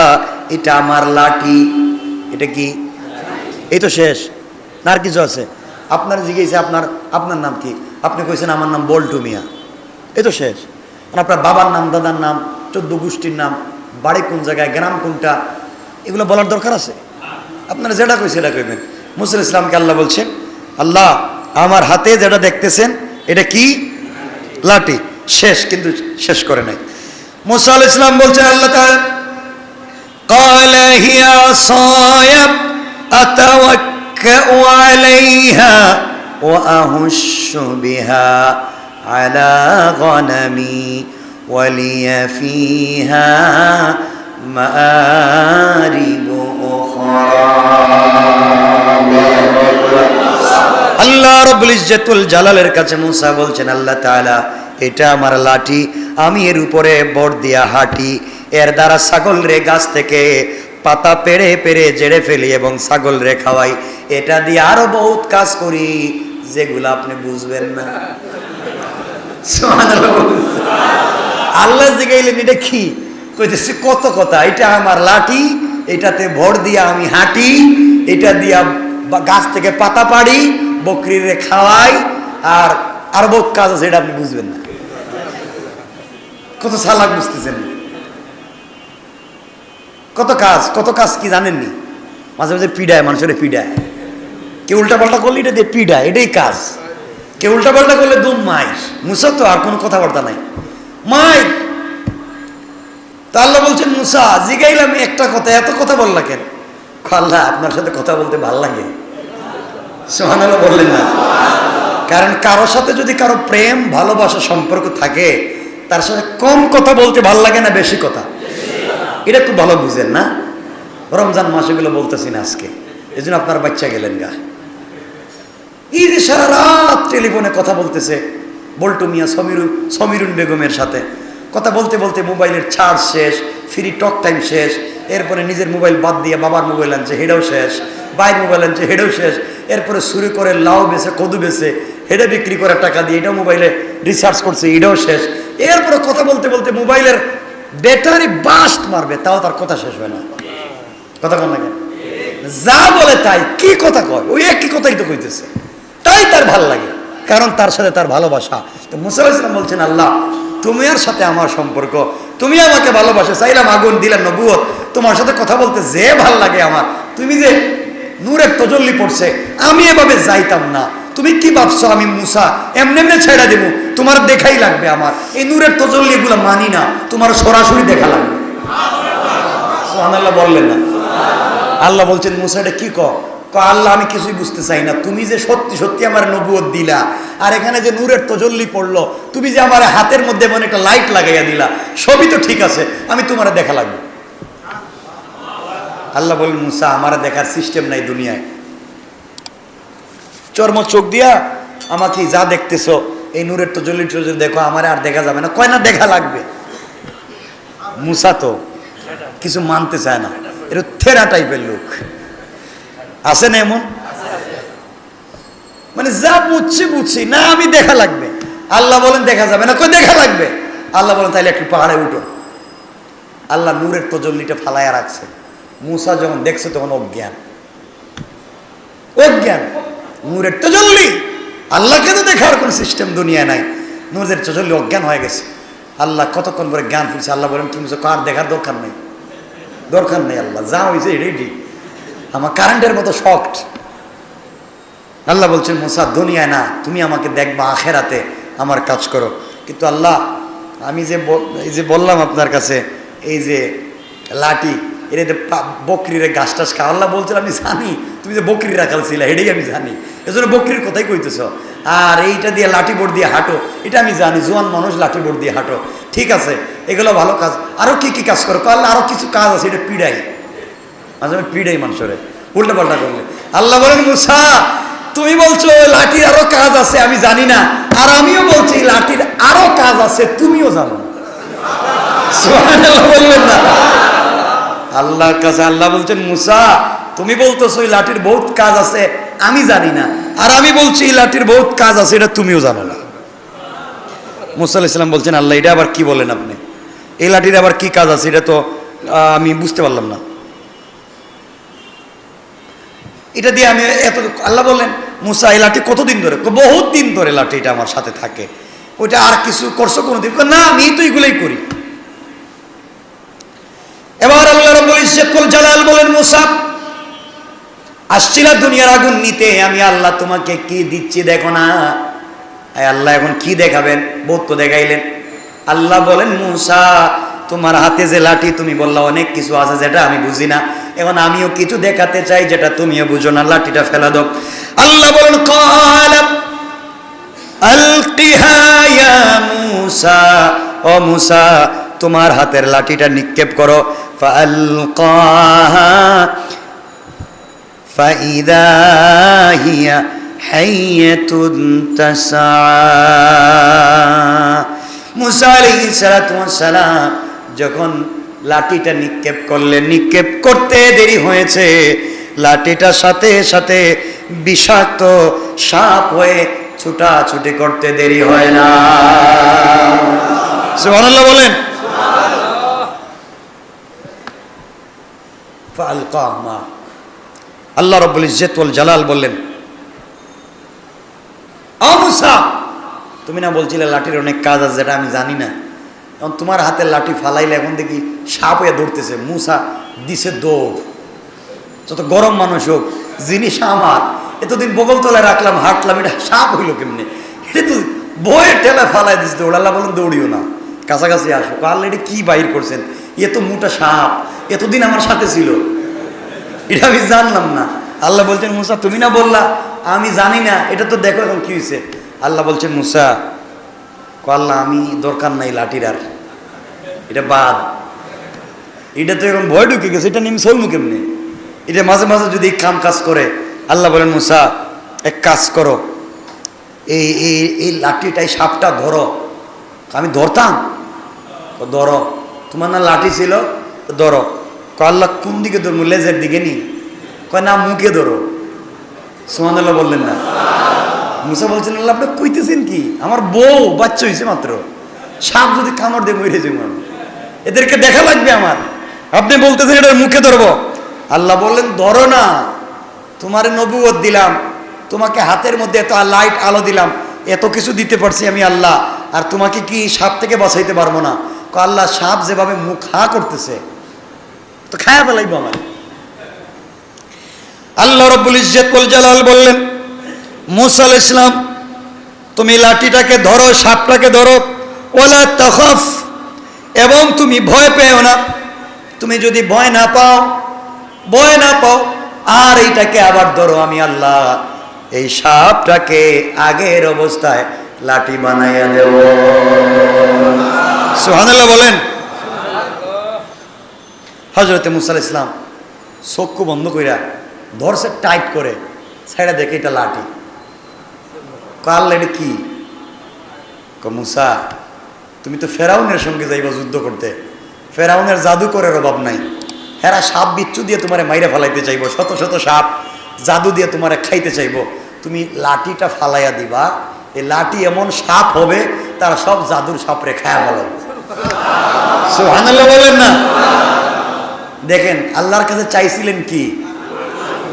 S1: এটা আমার লাঠি। এটা কি? এই তো শেষ, না আর কিছু আছে? আপনার জিজ্ঞেসে আপনার নাম কি? আপনি কইছেন আমার নাম বল্টু মিয়া, এই তো শেষ। আপনার বাবার নাম, দাদার নাম, 14 গোষ্ঠীর নাম, বাড়ি কোন জায়গায়, গ্রাম কোনটা, এগুলো বলার দরকার আছে? আপনারা যেটা কইছে এটা কইবেন। মুসা আলাইহিস সালামকে আল্লাহ বলছেন, আল্লাহ আমার হাতে যেটা দেখতেছেন এটা কি? লাঠি। শেষ, কিন্তু শেষ করে নাই। মুসা আলাইহিস সালাম বলছেন, আল্লাহ তাআলা ক্বালা হিয়া আসায়া আতাওয়াক্কাউ আলাইহা ওয়া আহুশশু বিহা আলা গনামি ওয়া লিয়া ফিহা মাআরিবু উখরা। আল্লাহ রাব্বুল ইজ্জত ওয়াল জালালের কাছে মুসা বলছেন, আল্লাহ তাআলা এটা আমার লাঠি, আমি এর উপরে বর দিয়া হাঁটি, এর দ্বারা ছাগল রে গাছ থেকে পাতা পেড়ে পেড়ে জেড়ে ফেলি এবং ছাগল রে খাওয়াই। এটা দিয়ে আরো বহুত কাজ করি যেগুলো আপনি বুঝবেন না। আল্লাহ জিগাইলেন, এটা কি? কইতেছে কত কথা, এটা আমার লাঠি, এটাতে ভর দিয়া আমি হাঁটি, এটা দিয়া গাছ থেকে পাতা পাড়ি, বকরিরে খাওয়াই, আর আরো বহুত কাজ আছে, এটা আপনি বুঝবেন না। কত চালাক বুঝতেছেন? কত কাজ কি জানেননি? মাঝে মাঝে পিডায়, মানুষের পিডায়, কেউ উল্টা পাল্টা করলে এটা দিয়ে পিডায়, এটাই কাজ। কেউ উল্টা পাল্টা করলে দুম মাই। মুসা তো আর কোনো কথাবার্তা নাই, মাই। তা আল্লাহ বলছেন, মুসা জিগাইলাম একটা কথা, এত কথা বললা কেন? আল্লাহ আপনার সাথে কথা বলতে ভাল লাগে। সুবহানাল্লাহ বললেন না? কারণ কারোর সাথে যদি কারো প্রেম ভালোবাসা সম্পর্ক থাকে, তার সাথে কম কথা বলতে ভাল লাগে না বেশি কথা? এটা খুব ভালো বুঝেন না? রমজান মাস এগুলো বলতেছি না আজকে, এই জন্য আপনার বাচ্চা গেলেন গা। এই যে সারা রাত টেলিফোনে কথা বলতেছে বল্টু মিয়া সমীরুন বেগমের সাথে, কথা বলতে বলতে মোবাইলের চার্জ শেষ, ফ্রি টক টাইম শেষ, এরপরে নিজের মোবাইল বাদ দিয়ে বাবার মোবাইল আনছে, হেডাও শেষ, বাইরের মোবাইল আনছে, হেডাও শেষ, এরপরে শুরু করে লাউ বেছে, কদু বেছে, হেডে বিক্রি করে টাকা দিয়ে এটাও মোবাইলে রিচার্জ করছে, এটাও শেষ। এরপরে কথা বলতে বলতে মোবাইলের ব্যাটারি বাস্ট মারবে, তাও তার কথা শেষ হয় না। কথা কন না কেন? যা বলে তাই, কি কথা কয়, ওই একই কথাই তো কইতেছে, তাই তার ভাল লাগে, কারণ তার সাথে তার ভালোবাসা। তো মুসা আলাইহিস সালাম বলছেন, আল্লাহ তোমার সাথে আমার সম্পর্ক, তুমি আমাকে ভালোবাসো, চাইলাম আগুন, দিলাম নবুয়ত, তোমার সাথে কথা বলতে যে ভাল লাগে আমার, তুমি যে নূরের তজল্লি পড়ছে, আমি এভাবে যাইতাম না। তুমি কি ভাবছো আমি মুসা এমনি এমনি ছেড়া দেবো? তোমার দেখাই লাগবে আমার এই নূরের তজল্লি, এগুলো মানি না, তোমার সরাসরি দেখা লাগবে। সুবহানাল্লাহ বললেন না? আল্লাহ বলছেন মুসা এটা কি কও? আল্লাহ আমি কিছুই বুঝতে চাই না, তুমি যে সত্যি সত্যি আমার নবুয়ত দিলা, আর এখানে যে নূরের তজল্লি পড়লো, তুমি যে আমার হাতের মধ্যে এমন একটা লাইট লাগাইয়া দিলা, সবই তো ঠিক আছে, আমি তোমার দেখা লাগবে। আল্লাহ বলেন মুসা আমার দেখার সিস্টেম নাই দুনিয়ায়, চর্ম চোখ দিয়া আমাকে যা দেখতেছো এই নূরের তজল্লি দেখো, আমার আর দেখা যাবে না। কয় না দেখা লাগবে। মুসা তো কিছু মানতে চায় না, এটা থেরা টাইপের লোক আছে না এমন, মানে যা বুঝছি না আমি দেখা লাগবে। আল্লাহ বলেন দেখা যাবে না, কই দেখা লাগবে। আল্লাহ বলেন তাইলে একটু পাহাড়ে উঠো। আল্লাহ নূরের তজল্লিটা ফালাইয়া রাখছে। মুসা যখন দেখছে তখন অজ্ঞান, নূরের তজল্লি, আল্লাহকে তো দেখার কোন সিস্টেম দুনিয়ায় নাই, নূরের তজল্লি অজ্ঞান হয়ে গেছে। আল্লাহ কতক্ষণ পরে জ্ঞান ফিরছে। আল্লাহ বলেন কি মুসা কার দেখার দরকার নেই, আল্লাহ যা হয়েছে রেডি, আমার কারেন্টের মতো শক্ট। আল্লাহ বলছেন মুসা দুনিয়ায় না, তুমি আমাকে দেখবা আখেরাতে, আমার কাজ করো। কিন্তু আল্লাহ আমি যে বললাম আপনার কাছে এই যে লাঠি, এর বকরির ঘাস টাস খা, আল্লাহ বলছিল আমি জানি তুমি যে বকরি রাখাল ছিল, এটাই আমি জানি, এজন্য বকরির কথাই কইতেছ। আর এইটা দিয়ে লাঠি বোর্ড দিয়ে হাঁটো, এটা আমি জানি, জোয়ান মানুষ লাঠি বোর্ড দিয়ে হাঁটো, ঠিক আছে, এগুলো ভালো কাজ। আরো কি কি কাজ করো? আল্লাহ আরো কিছু কাজ আছে, এটা পিড়াই, মাঝে মাঝে পিড়াই মানুষের উল্টা পাল্টা করলে। আল্লাহ বলেন মুসা তুমি বলছো লাঠির আরো কাজ আছে আমি জানি না, আর আমিও বলছি লাঠির আরো কাজ আছে তুমিও জানো। সুবহানাল্লাহ বললেন না? আল্লাহর কাছে আল্লাহ বলছেন মুসা তুমি বলতেছো এই লাঠির বহুত কাজ আছে আমি জানি না, আর আমি বলছি এই লাঠির বহুত কাজ আছে এটা তুমিও জানো না। মুসা আলাইহিস সালাম বলছেন আল্লাহ এটা আবার কি বলেন আপনি, এই লাঠির আবার কি কাজ আছে এটা তো আমি বুঝতে পারলাম না, এটা দিয়ে আমি এত। আল্লাহ বললেন মুসা এই লাঠি কতদিন ধরে? বহুত দিন ধরে লাঠিটা আমার সাথে থাকে, ওইটা আর কিছু করছো কোনোদিন? না আমি তো এগুলোই করি। এবার আল্লাহ রাব্বুল ইজ্জতুল জালাল বলেন মুসা আসছিলা দুনিয়ার আগুন নিতে, আমি আল্লাহ তোমাকে কি দিচ্ছি দেখো না। আল্লাহ এখন কি দেখাবেন? বহুত তো দেখাইলেন। আল্লাহ বলেন মুসা তোমার হাতে যে লাঠি তুমি বললা অনেক কিছু আছে যেটা আমি বুঝি না, এখন আমিও কিছু দেখাতে চাই যেটা তুমিও বুঝো না, লাঠিটা ফেলা দাও। আল্লাহ বলেন ক্বালা আলকিহা ইয়া মুসা, ও মুসা তোমার হাতের লাঠিটা নিক্ষেপ করো। ফাআলকাহা ফাইদা হিয়া হাইয়াতুন তাসআ। মুসা আলাইহিস সালাতু ওয়াস সালাম যখন লাঠিটা নিক্ষেপ করলেন, নিক্ষেপ করতে দেরি হয়েছে, লাঠিটার সাথে সাথে বিষাক্ত সাপ হয়ে ছুটাছুটি করতে দেরি হয় না। সুবহানাল্লাহ বলেন। ফাআলকাহা, আল্লাহ রাব্বুল ইজ্জত ওয়াল জালাল বললেন ও মুসা তুমি না বলছিলে লাঠির অনেক কাজ আছে যেটা আমি জানি না, এখন তোমার হাতের লাঠি ফালাইলে এখন দেখি সাপ হয়ে দৌড়তেছে। মুসা দিছে দৌড়, যত গরম মানুষ হোক জিনিস আমার, এতদিন বগল তলায় রাখলাম হাঁটলাম, এটা সাপ হইলো কেমনে? এটা তো বয়ে ঠেলা ফালাই দিচ্ছে দৌড়। আল্লাহ বলেন দৌড়িও না, কাছাকাছি আসো। আল্লাহ এটা কি বাইর করছেন? এ তো মোটা সাপ, এতদিন আমার সাথে ছিল, এটা আমি জানলাম না। আল্লাহ বলছেন মুসা তুমি না বললা আমি জানি না, এটা তো দেখো এখন কি হয়েছে। আল্লাহ বলছেন মুসা আল্লাহ আমি দরকার নাই লাঠির, আর এটা বাদ, এটা তো এরকম ভয় ঢুকে গেছে, এটা নিয়ে চলবো কেমনি? এটা মাঝে মাঝে যদি কাম কাজ করে। আল্লাহ বলেন মুসা এক কাজ করো, এই এই এই লাঠিটাই সাপটা ধরো। আমি ধরতাম, ধরো, তোমার না লাঠি ছিল ধরো। আল্লাহ কোন দিকে ধরবো? লেজের দিকে নি? কয় না মুখে ধরো। সুবহানাল্লাহ বললেন না? মুসা বলছেন আল্লাহ আপনি কইতেছেন কি? আমার বউ বাচ্চা হয়েছে মাত্র, সাপ যদি কামড় দিয়ে মরে যাবো আমি, এদেরকে দেখা লাগবে আমার, আপনি বলতেছেন এটার মুখে ধরবো? আল্লাহ বললেন ধরো না, তোমার নবুয়ত দিলাম, তোমাকে হাতের মধ্যে এত লাইট আলো দিলাম, এত কিছু দিতে পারছি আমি আল্লাহ, আর তোমাকে কি সাপ থেকে বাঁচাইতে পারবো না? আল্লাহ, সাপ যেভাবে মুখ হা করতেছে তো খায়া ফেলাইবো আমার। আল্লাহ রাব্বুল ইজ্জত ওয়াল জালাল বললেন, মূসা আলাইহিস সালাম তুমি লাঠিটাকে ধরো, সাপটাকে ধরো, ওয়ালা তাখাফ, এবং তুমি ভয় পেও না। তুমি যদি ভয় না পাও আর এইটাকে আবার ধরো, আমি আল্লাহ এই সাপটাকে আগের অবস্থায় লাঠি বানাইয়া দেব। সুবহানাল্লাহ বলেন। হযরত মূসা আলাইহিস সালাম চক্ষু বন্ধ কইরা ধরছে টাইট করে, ছাইড়া দেখে এটা লাঠি। আল্লাহ এটা কি? মূসা তুমি তো ফেরাউনের সঙ্গে যাইবা যুদ্ধ করতে, ফেরাউনের জাদুকরের অভাব নাই, হেরা সাপ বিচ্ছু দিয়ে তোমারে মাইরা ফালাইতে চাইবো, শত শত সাপ জাদু দিয়ে তোমারে খাইতে চাইবো, তুমি লাঠিটা ফালাইয়া দিবা, এই লাঠি এমন সাপ হবে তারা সব জাদুর সাপরে খায়া ফেলাবে। সুবহানাল্লাহ বলেন না? দেখেন আল্লাহর কাছে চাইছিলেন কি,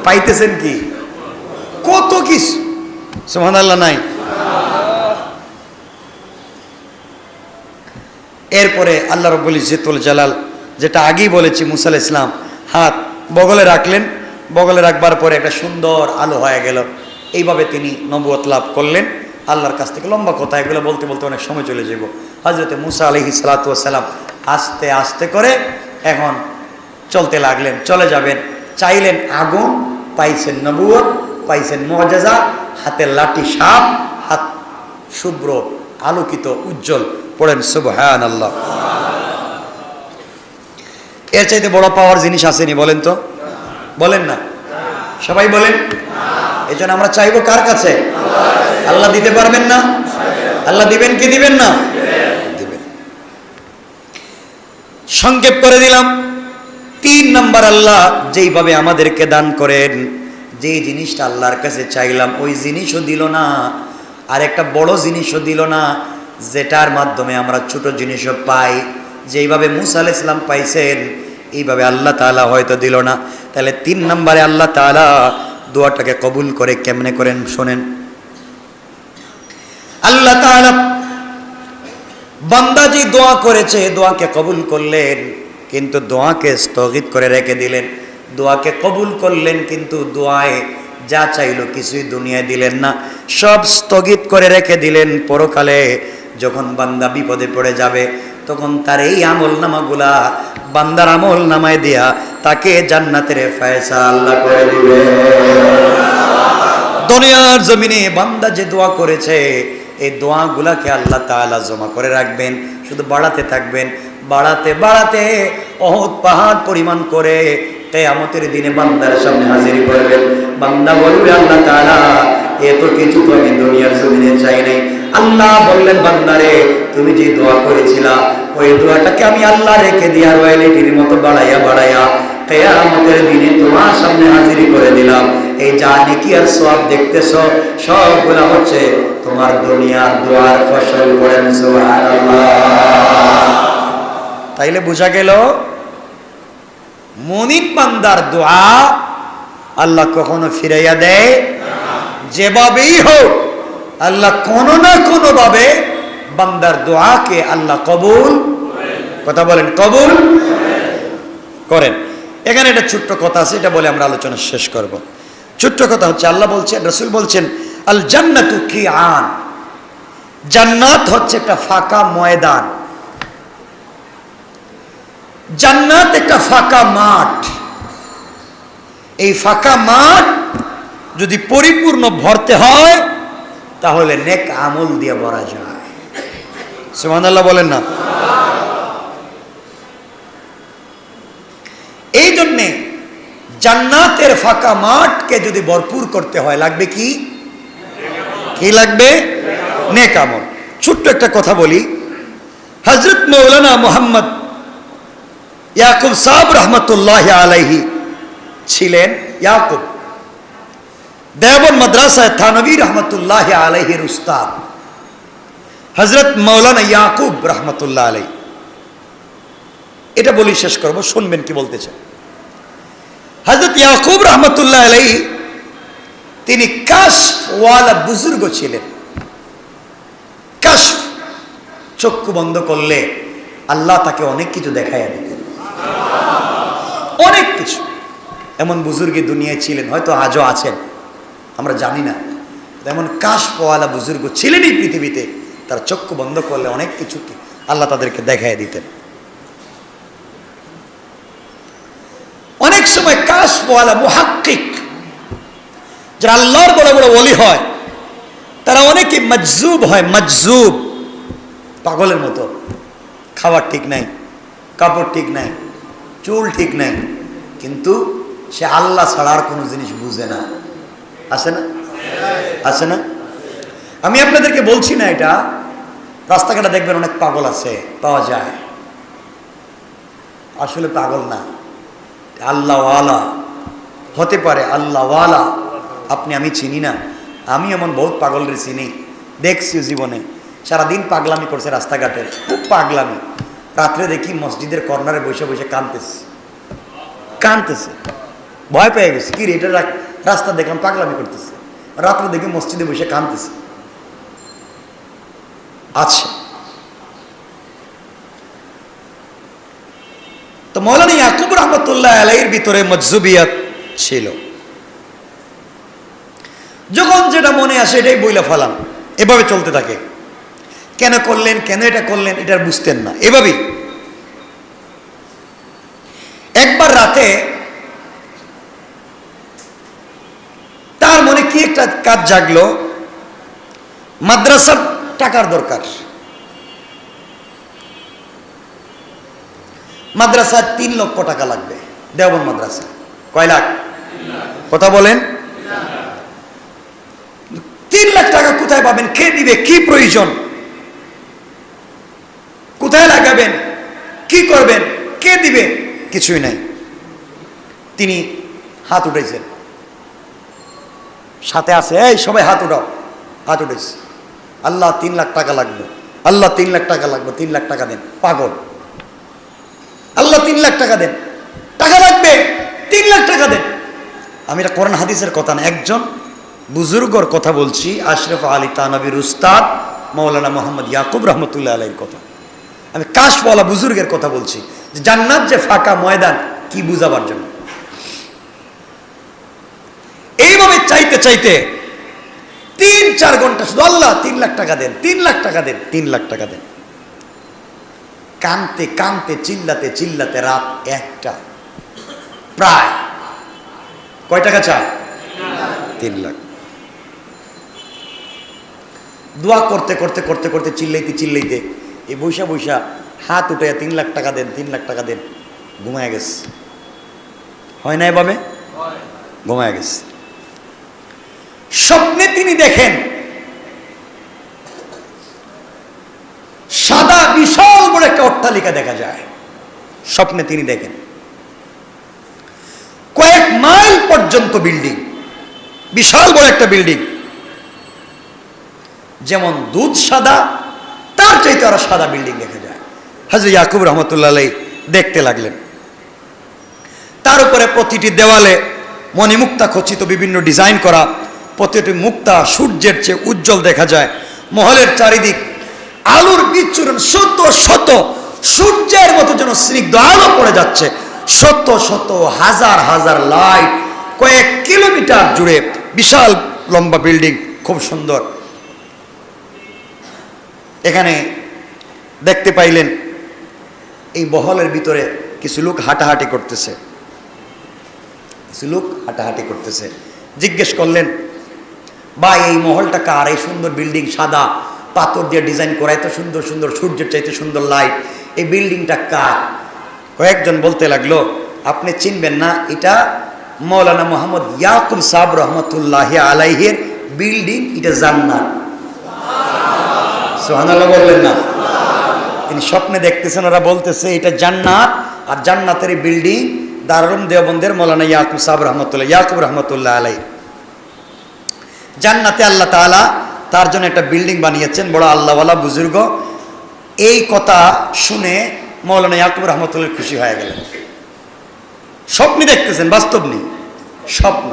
S1: পাইতেছেন কি? কত কিছু। সুবহানাল্লাহ নাই? এরপরে আল্লাহ রাব্বুল ইজ্জত ওয়াল জালাল যেটা আগেই বলেছি, মূসা আলাইহিস সালাম হাত বগলে রাখলেন, বগলে রাখবার পরে একটা সুন্দর আলো হয়ে গেল। এইভাবে তিনি নবুয়ত লাভ করলেন আল্লাহর কাছ থেকে। লম্বা কথা, এগুলো বলতে বলতে অনেক সময় চলে যাব। হযরত মূসা আলাইহিস সালাতু ওয়াস সালাম আস্তে আস্তে করে এখন চলতে লাগলেন, চলে যাবেন। চাইলেন আগুন, পাইছেন নবুয়ত, পাইছেন মুআজিজা, হাতের লাঠি সাপ, হাত শুভ্র আলোকিত উজ্জ্বল। পড়েন সুবহানাল্লাহ। এর চাইতে বড় পাওয়ার জিনিস আসেনি বলেন তো? বলেন না, সবাই বলেন। এই জন্য আমরা চাইবো কার কাছে? আল্লাহ দিতে পারবেন না? আল্লাহ দিবেন কি দিবেন না? দিবেন। সংক্ষেপ করে দিলাম। 3 নাম্বার, আল্লাহ যেইভাবে আমাদেরকে দান করেন, যেই জিনিসটা আল্লাহর কাছে চাইলাম ওই জিনিসও দিল না, আর একটা বড় জিনিসও দিল না, যেটার মাধ্যমে আমরা ছোট জিনিসও পাই। যেইভাবে মূসা আলাইহিস সালাম পাইছেন এইভাবে আল্লাহ তাআলা হয়তো দিল না। তাহলে 3 নম্বরে আল্লাহ তাআলা দোয়াটাকে কবুল করে কেমনে করেন শোনেন। আল্লাহ তাআলা বান্দা যে দোয়া করেছে দোয়াকে কবুল করলেন, কিন্তু দোয়াকে স্থগিত করে রেখে দিলেন। দোয়াকে কবুল করলেন কিন্তু দোয়ায় যা চাইলো কিছুই দুনিয়ায় দিলেন না, সব স্থগিত করে রেখে দিলেন। পরকালে যখন বান্দা বিপদে পড়ে যাবে তখন তার এই আমল নামাগুলা বান্দার আমল নামায় দিয়া তাকে জান্নাতের ফয়সালা আল্লাহ করে দিবে। দুনিয়ার জমিনে বান্দা যে দোয়া করেছে এই দোয়াগুলাকে আল্লাহ তাআলা জমা করে রাখবেন, শুধু বাড়াতে থাকবেন, বাড়াতে বাড়াতে উহুদ পাহাড় পরিমাণ করে কিয়ামতের দিনে বান্দার সামনে হাজির করবেন। বান্দা বলবে, আল্লাহ তাআলা এত কিছু তো আমি দুনিয়ার জমিনে চাই নাই। আল্লাহ বললেন, বান্দারে তুমি যে দোয়া করেছিলা ওই দোয়াটাকে আমি আল্লাহ রেখে দিয়া রয়্যালিটির মতো বাড়াইয়া বাড়াইয়া কিয়ামতের দিনে তোমার সামনে হাজির করে দিলাম। এই যা নেকি আর সওয়াব দেখতেছো সবগুলা হচ্ছে তোমার দুনিয়ার দোয়ার ফসল। করেন সুবহানাল্লাহ। তাইলে বোঝা গেল মুমিন বান্দার দোয়া আল্লাহ কখনো ফিরাইয়া দেয় যেভাবেই হোক, আল্লাহ কোনো না কোনো ভাবে বান্দার দোয়াকে আল্লাহ কবুল, কথা বলেন, কবুল করেন। এখানে একটা ছোট্ট কথা আছে, এটা বলে আমরা আলোচনা শেষ করব। ছোট্ট কথা হচ্ছে, আল্লাহ বলছেন, রাসূল বলছেন, আল জান্নাতু কিআন, জান্নাত হচ্ছে একটা ফাঁকা ময়দান, জান্নাত একটা ফাঁকা মাঠ। এই ফাঁকা মাঠ যদি পরিপূর্ণ ভরতে হয় তাহলে নেক আমল দিয়ে ভরা যায়। সুবহানাল্লাহ বলেন না? এই জন্যে জান্নাতের ফাঁকা মাঠকে যদি ভরপুর করতে হয় লাগবে কি? কি লাগবে? নেক আমল। ছোট্ট একটা কথা বলি, হযরত মাওলানা মুহাম্মদ ইয়াকুব সাহেব রহমতুল্লাহ আলাইহি ছিলেন ইয়াকুব দেওবন্দ মাদ্রাসায় থানবী রহমতুল্লাহ আলাইহির উস্তাদ হযরত মাওলানা ইয়াকুব রহমতুল্লাহ আলাইহি। এটা বলি শেষ করব, শুনবেন কি বলতেছে। হযরত ইয়াকুব রহমতুল্লাহ আলাইহি তিনি কাশওয়ালা বুজুর্গ ছিলেন। চক্ষু বন্ধ করলে আল্লাহ তাকে অনেক কিছু দেখাইয়া দিতেন, অনেক কিছু। এমন বুজুর্গ দুনিয়ায় ছিলেন, হয়তো আজও আছেন, আমরা জানি না। এমন কাশওয়ালা বুজুর্গ ছিলেনই পৃথিবীতে, তার চক্ষু বন্ধ করলে অনেক কিছু আল্লাহ তাদেরকে দেখাইয়া দিতেন। অনেক সময় কাশওয়ালা মুহাক্কিক, যারা আল্লাহর বড় বড় ওলি হয়, তারা অনেকে মজজুব হয়, মজজুব, পাগলের মতো। খাবার ঠিক নাই, কাপড় ঠিক নাই, চুল ঠিক নাই, কিন্তু সে আল্লাহ ছাড়া আর কোনো জিনিস বুঝে না। আছে না? আছে না? আমি আপনাদেরকে বলছি না এটা, রাস্তাঘাটে দেখবেন অনেক পাগল আছে, পাওয়া যায়, আসলে পাগল না, আল্লাহওয়ালা হতে পারে। আল্লাহওয়ালা আপনি আমি চিনি না, আমি এমন বহুত পাগলের চিনি, দেখছি জীবনে, সারাদিন পাগলামি করছে রাস্তাঘাটে, খুব পাগলামি। রাত্রে দেখি মসজিদের কর্নারে বসে বসে কাঁদতেছে, কাঁদতেছে, ভয় পেয়ে গেছে, কি রে এটা রাস্তা দেখলাম পাগলামি করতেছে, রাত্রে দেখি মসজিদে বসে কাঁদতেছে। আচ্ছা, তো মৌলানা ইয়াকুব রহমতুল্লাহ আলাইহির ভিতরে মজজুবিয়াত ছিল। যখন যেটা মনে আসে এটাই বইলা ফেলান, এভাবে চলতে থাকে। কেন করলেন, কেন এটা করলেন, এটা বুঝতেন না, এভাবেই। একবার রাতে তার মনে কি একটা কাজ জাগলো, মাদ্রাসার টাকার দরকার। মাদ্রাসায় 3 লক্ষ টাকা লাগবে, দেওবন্দ মাদ্রাসা। কয় লাখ? কথা বলেন। 3 লাখ টাকা কোথায় পাবেন? কে দিবে? কি প্রয়োজন? কোথায় লাগাবেন? কি করবেন? কে দিবে? কিছুই নাই। তিনি হাত উঠেছেন, সাথে আছে, এই সবাই হাত উঠাও। হাত উঠেছে, আল্লাহ 3 লাখ টাকা লাগবে, আল্লাহ 3 লাখ টাকা লাগবে, 3 লাখ টাকা দেন। পাগল, আল্লাহ 3 লাখ টাকা দেন, টাকা লাগবে, 3 লাখ টাকা দেন। আমি এটা কোরআন হাদিসের কথা না, একজন বুজুর্গর কথা বলছি, আশরাফ আলী থানভীর উস্তাদ মৌলানা মোহাম্মদ ইয়াকুব রহমতুল্লাহ আলাইহির কথা। আমি কাশওয়ালা বুজুর্গের কথা বলছি, যে জান্নাত যে ফাঁকা ময়দান, কি বুঝাবার জন্য। এইভাবে চাইতে চাইতে 3-4 ঘন্টা শুধু আল্লাহ 3 লাখ টাকা দেন, 3 লাখ টাকা দেন, 3 লাখ টাকা দেন। কানতে কানতে, চিল্লাতে চিল্লাতে রাত 1টা, প্রায় কয় টাকা চায়? 3 লাখ। দোয়া করতে করতে করতে করতে, চিল্লাইতে চিল্লাইতে, এই বৈশা বৈশা হাত উঠে 3 লাখ টাকা দেন, 3 লাখ টাকা দেন, ঘুমায় গেছে। হয় না এভাবে? ঘুমায় গেছে। স্বপ্নে তিনি দেখেন সাদা বিশাল বড় একটা অট্টালিকা দেখা যায়। স্বপ্নে তিনি দেখেন কয়েক মাইল পর্যন্ত বিল্ডিং, বিশাল বড় একটা বিল্ডিং। যেমন দুধ সাদা, তার চাইতে আরো সাদা বিল্ডিং দেখা যায়। হযরত ইয়াকুব রহমতুল্লাহ আলাইহি দেখতে লাগলেন। তার উপরে প্রতিটি দেওয়ালে মণিমুক্তা খচিত বিভিন্ন ডিজাইন করা, প্রতিটি মুক্তা সূর্যের চেয়ে উজ্জ্বল দেখা যায়। মহলের চারিদিক আলোর বিচ্ছুরণ, শত শত সূর্যের মতো যেন স্নিগ্ধ আলো পড়ে যাচ্ছে। শত শত হাজার হাজার লাইট, কয়েক কিলোমিটার জুড়ে বিশাল লম্বা বিল্ডিং, খুব সুন্দর। এখানে দেখতে পাইলেন এই মহলের ভিতরে কিছু লোক হাঁটাহাঁটি করতেছে, কিছু লোক হাঁটাহাঁটি করতেছে। জিজ্ঞেস করলেন, বা এই মহলটা কার? এই সুন্দর বিল্ডিং, সাদা পাথর দিয়ে ডিজাইন করা, এত সুন্দর সুন্দর, সূর্যের চাইতে সুন্দর লাইট, এই বিল্ডিংটা কার? কয়েকজন বলতে লাগলো, আপনি চিনবেন না, এটা মৌলানা মোহাম্মদ ইয়াকুব সাহেব রহমতুল্লাহ আলাইহির বিল্ডিং, এটা জান্নাত। সুবহানাল্লাহ বললেন না? তিনি স্বপ্নে দেখতেছেন, ওরা বলতেছে এটা জান্নাত, আর জান্নাতের বিল্ডিং দারুল দেওবন্দের মৌলানা ইয়াকুব সাহেব রহমতুল্লাহ, ইয়াকুব রহমতুল্লাহ আলাইহি। জান্নাতে আল্লাহ তাআলা তার জন্য একটা বিল্ডিং বানিয়েছেন, বড় আল্লাহওয়ালা বুজুর্গ। এই কথা শুনে মৌলানা ইয়াকুব রহমতুল্লাহ খুশি হয়ে গেলেন। স্বপ্নে দেখতেছেন, বাস্তব নেই, স্বপ্ন।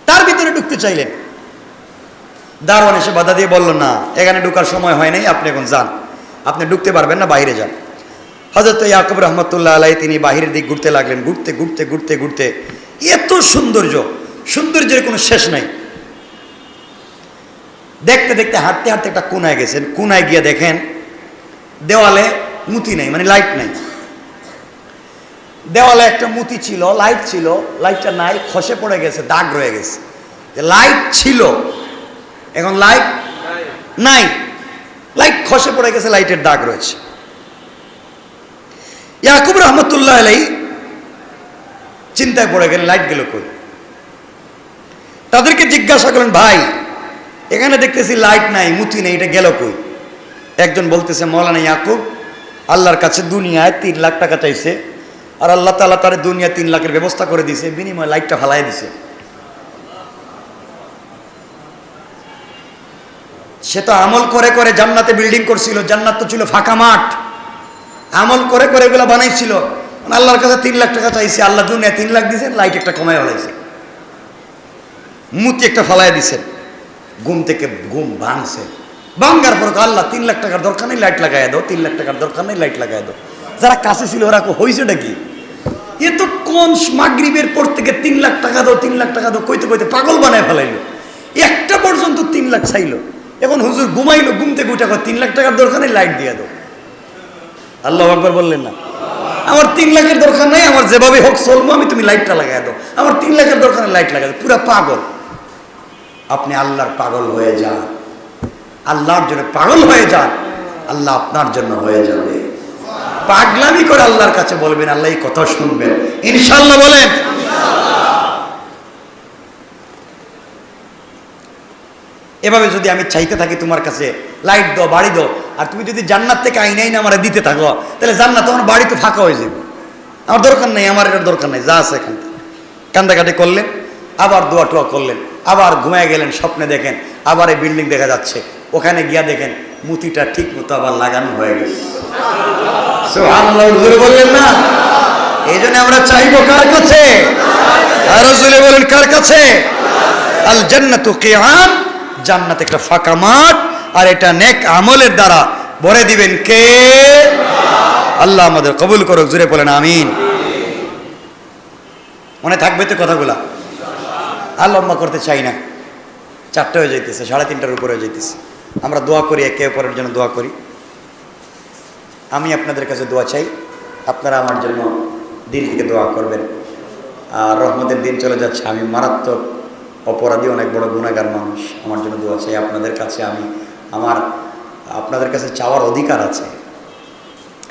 S1: তার ভিতরে ঢুকতে চাইলেন, দারোয়ান এসে বাধা দিয়ে বলল, না, এখানে ঢোকার সময় হয় নাই, আপনি এখন যান, আপনি ঢুকতে পারবেন না, বাইরে যান। হযরত ইয়াকুব রহমতুল্লাহ আলাইহি তিনি বাহিরের দিক ঘুরতে লাগলেন। ঘুরতে ঘুরতে ঘুরতে ঘুরতে এত সৌন্দর্যের কোনো শেষ নাই। দেখতে দেখতে হাঁটতে হাঁটতে একটা কোনায় গেছেন। কোনায় গিয়ে দেখেন দেওয়ালে মুতি নেই, মানে লাইট নাই। দেওয়ালে একটা মুতি ছিল, লাইট ছিল, লাইটটা নাই, খসে পড়ে গেছে, দাগ রয়ে গেছে। লাইট ছিল, এখন লাইট নাই, লাইট খসে পড়ে গেছে, লাইটের দাগ রয়েছে। ইয়াকুব রহমতুল্লাহ আলাইহি চিন্তায় পড়ে গেলেন, লাইট গেল কই? তাদেরকে জিজ্ঞাসা করেন, ভাই এখানে দেখতেছি লাইট নাই, মুতি নেই, এটা গেল কই? একজন বলতেছে, মৌলানা ইয়াকুব আল্লাহর কাছে দুনিয়ায় 3 লাখ টাকা চাইছে, আর আল্লাহ তাআলা তার দুনিয়া 3 লাখের ব্যবস্থা করে দিছে, বিনিময়ে লাইটটা ফালাই দিছে। সে তো আমল করে করে জান্নাতে বিল্ডিং করছিল, জান্নাত তো ছিল ফাঁকা মাঠ, আমল করে করে এগুলো বানাইছিল। আল্লাহর কাছে 3 লাখ টাকা চাইছে, আল্লাহ দুনিয়া 3 লাখ দিয়েছেন, লাইট একটা কমায় ফেলাইছে, মুতি একটা ফালাই দিছেন। ঘুম থেকে ঘুম ভাঙছে, ভাঙ্গার পর আল্লাহ 3 লাখ টাকার দরকার নেই, লাইট লাগাই দাও, 3 লাখ টাকার দরকার নেই, লাইট লাগাই দাও। যারা কাছে ছিল ওরা হয়েছেটা কি? এ তো কোন মাগরিবের পর থেকে 3 লাখ টাকা দাও, 3 লাখ টাকা দাও কইতে কইতে পাগল বানায় ফেলাইলো। একটা পর্যন্ত 3 লাখ চাইলো। এখন হুজুর ঘুমাইলো, ঘুম থেকে উঠে 3 লাখ টাকার দরকার নেই, লাইট দিয়ে দাও। আল্লাহু আকবার বললেন না? আমার 3 লাখের দরকার নেই, আমার যেভাবে হোক চলবো আমি, তুমি লাইটটা লাগাই দাও। আমার 3 লাখের দরকার নেই, লাইট লাগাই দাও। পুরা পাগল। আপনি আল্লাহর পাগল হয়ে যান, আল্লাহর জন্য পাগল হয়ে যান, আল্লাহ আপনার জন্য হয়ে যাবে। পাগলামি করে আল্লাহর কাছে বলবেন, আল্লাহ এই কথা শুনবেন ইনশাআল্লাহ। বলেন এভাবে যদি আমি চাইতে থাকি তোমার কাছে লাইট দাও, বাড়ি দাও, আর তুমি যদি জান্নাত থেকে আইনাই না আমার দিতে থাকো, তাহলে জান্নাত আমার বাড়ি তো ফাঁকা হয়ে যাবে। আমার দরকার নেই, আমার এটার দরকার নেই, যা আছে এখান থেকে। কান্দাকাটি করলেন, আবার দোয়া টোয়া করলেন, আবার ঘুমায় গেলেন, স্বপ্নে দেখেন আবার এই বিল্ডিং দেখা যাচ্ছে। ওখানে গিয়া দেখেন মুতিটা ঠিক মতো আবার লাগানো হয়ে গেছে। সুবহানাল্লাহ, হুজুর বললেন না? এই জন্য আমরা চাইবো কার কাছে? আর রাসূল বলেন কার কাছে? আল জান্নাতু কিয়াম, জান্নাত একটা ফাঁকা মাঠ, আর এটা নেক আমলের দ্বারা ভরে দিবেন কে? আল্লাহ আমাদের কবুল করুক, জোরে বলেন আমিন। মনে থাকবে তো কথাগুলা? আর লম্বা করতে চাই না, 4টা হয়ে যাইতেছে, 3:30টার উপরে হয়ে যাইতেছে। আমরা দোয়া করি, একে অপরের জন্য দোয়া করি। আমি আপনাদের কাছে দোয়া চাই, আপনারা আমার জন্য দিল থেকে দোয়া করবেন। আর রহমতের দিন চলে যাচ্ছে, আমি মারাত্মক অপরাধী, অনেক বড় গুনাহগার মানুষ, আমার জন্য দোয়া চাই আপনাদের কাছে। আমি আপনাদের কাছে চাওয়ার অধিকার আছে,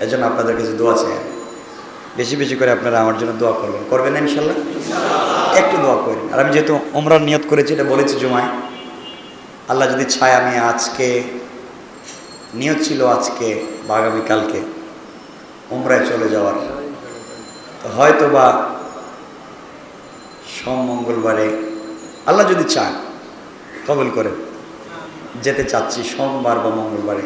S1: এজন্য আপনাদের কাছে দোয়া চাই। বেশি বেশি করে আপনারা আমার জন্য দোয়া করবেন না ইনশাল্লাহ? একটু দোয়া করেন। আর আমি যেহেতু ওমরার নিয়ত করেছি, এটা বলেছি জুমায়, আল্লাহ যদি চায় আমি আজকে, নিয়ত ছিল আজকে বা আগামীকালকে ওমরায় চলে যাওয়ার, তো হয়তো বা মঙ্গলবারে আল্লাহ যদি চান কবুল করেন, যেতে চাচ্ছি সোমবার বা মঙ্গলবারে।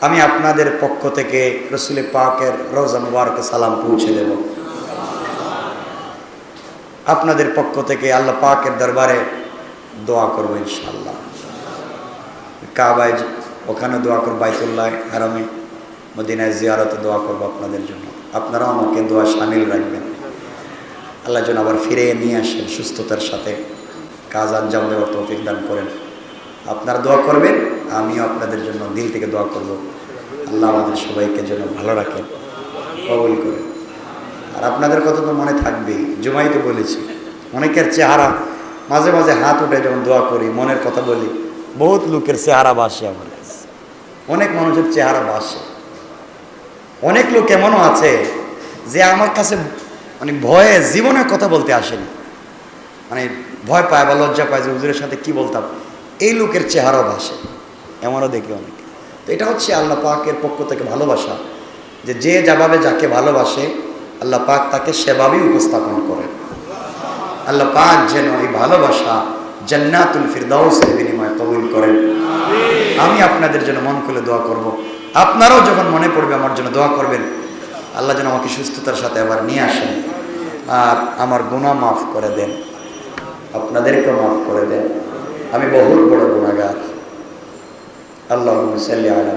S1: আমি আপনাদের পক্ষ থেকে রসুল পাকের রওজা মুবারকে সালাম পৌঁছে দেব। আপনাদের পক্ষ থেকে আল্লাহ পাকের দরবারে দোয়া করবো ইনশাআল্লাহ। কাবায় ওখানে দোয়া করবো, বাইতুল্লাহ হারামে মদিনায় জিয়ারতে দোয়া করবো আপনাদের জন্য। আপনারাও আমাকে দোয়া শামিল রাখবেন, আল্লাহ যেন আবার ফিরে নিয়ে আসেন সুস্থতার সাথে, কাজ আঞ্জাম দেওয়ার তৌফিক দান করেন। আপনারা দোয়া করবেন, আমিও আপনাদের জন্য দিল থেকে দোয়া করব। আল্লাহ আমাদের সবাইকে যেন ভালো রাখেন, কবুল করেন। আর আপনাদের কথা তো মনে থাকবেই, জুমাই তো বলেছি, অনেকের চেহারা মাঝে মাঝে হাত উঠে যখন দোয়া করি, মনের কথা বলি, বহুত লোকের চেহারা বাসে আমার কাছে, অনেক মানুষের চেহারা বাসে। অনেক লোক এমনও আছে যে আমার কাছে মানে ভয়ে জীবনের কথা বলতে আসেনি, মানে ভয় পায় বা লজ্জা পায় যে হুজুরের সাথে কি বলতাম, এই লোকের চেহারাও ভাসে, এমনও দেখি অনেক। তো এটা হচ্ছে আল্লাহ পাকের পক্ষ থেকে ভালোবাসা, যে যে যেভাবে যাকে ভালোবাসে আল্লাহ পাক তাকে সেভাবেই উপস্থাপন করেন। আল্লাহ পাক যেন এই ভালোবাসা জান্নাতুল ফিরদাউসের বিনিময়ে কবুল করেন। আমি আপনাদের জন্য মন খুলে দোয়া করব, আপনারাও যখন মনে পড়বে আমার জন্য দোয়া করবেন। আল্লাহ যেন আমাকে সুস্থতার সাথে আবার নিয়ে আসেন, আর আমার গুনাহ মাফ করে দেন, আপনাদেরকেও মাফ করে দেন। আমি বহুত বড় গুনাহগার। আল্লাহুম্মা সাল্লি আলা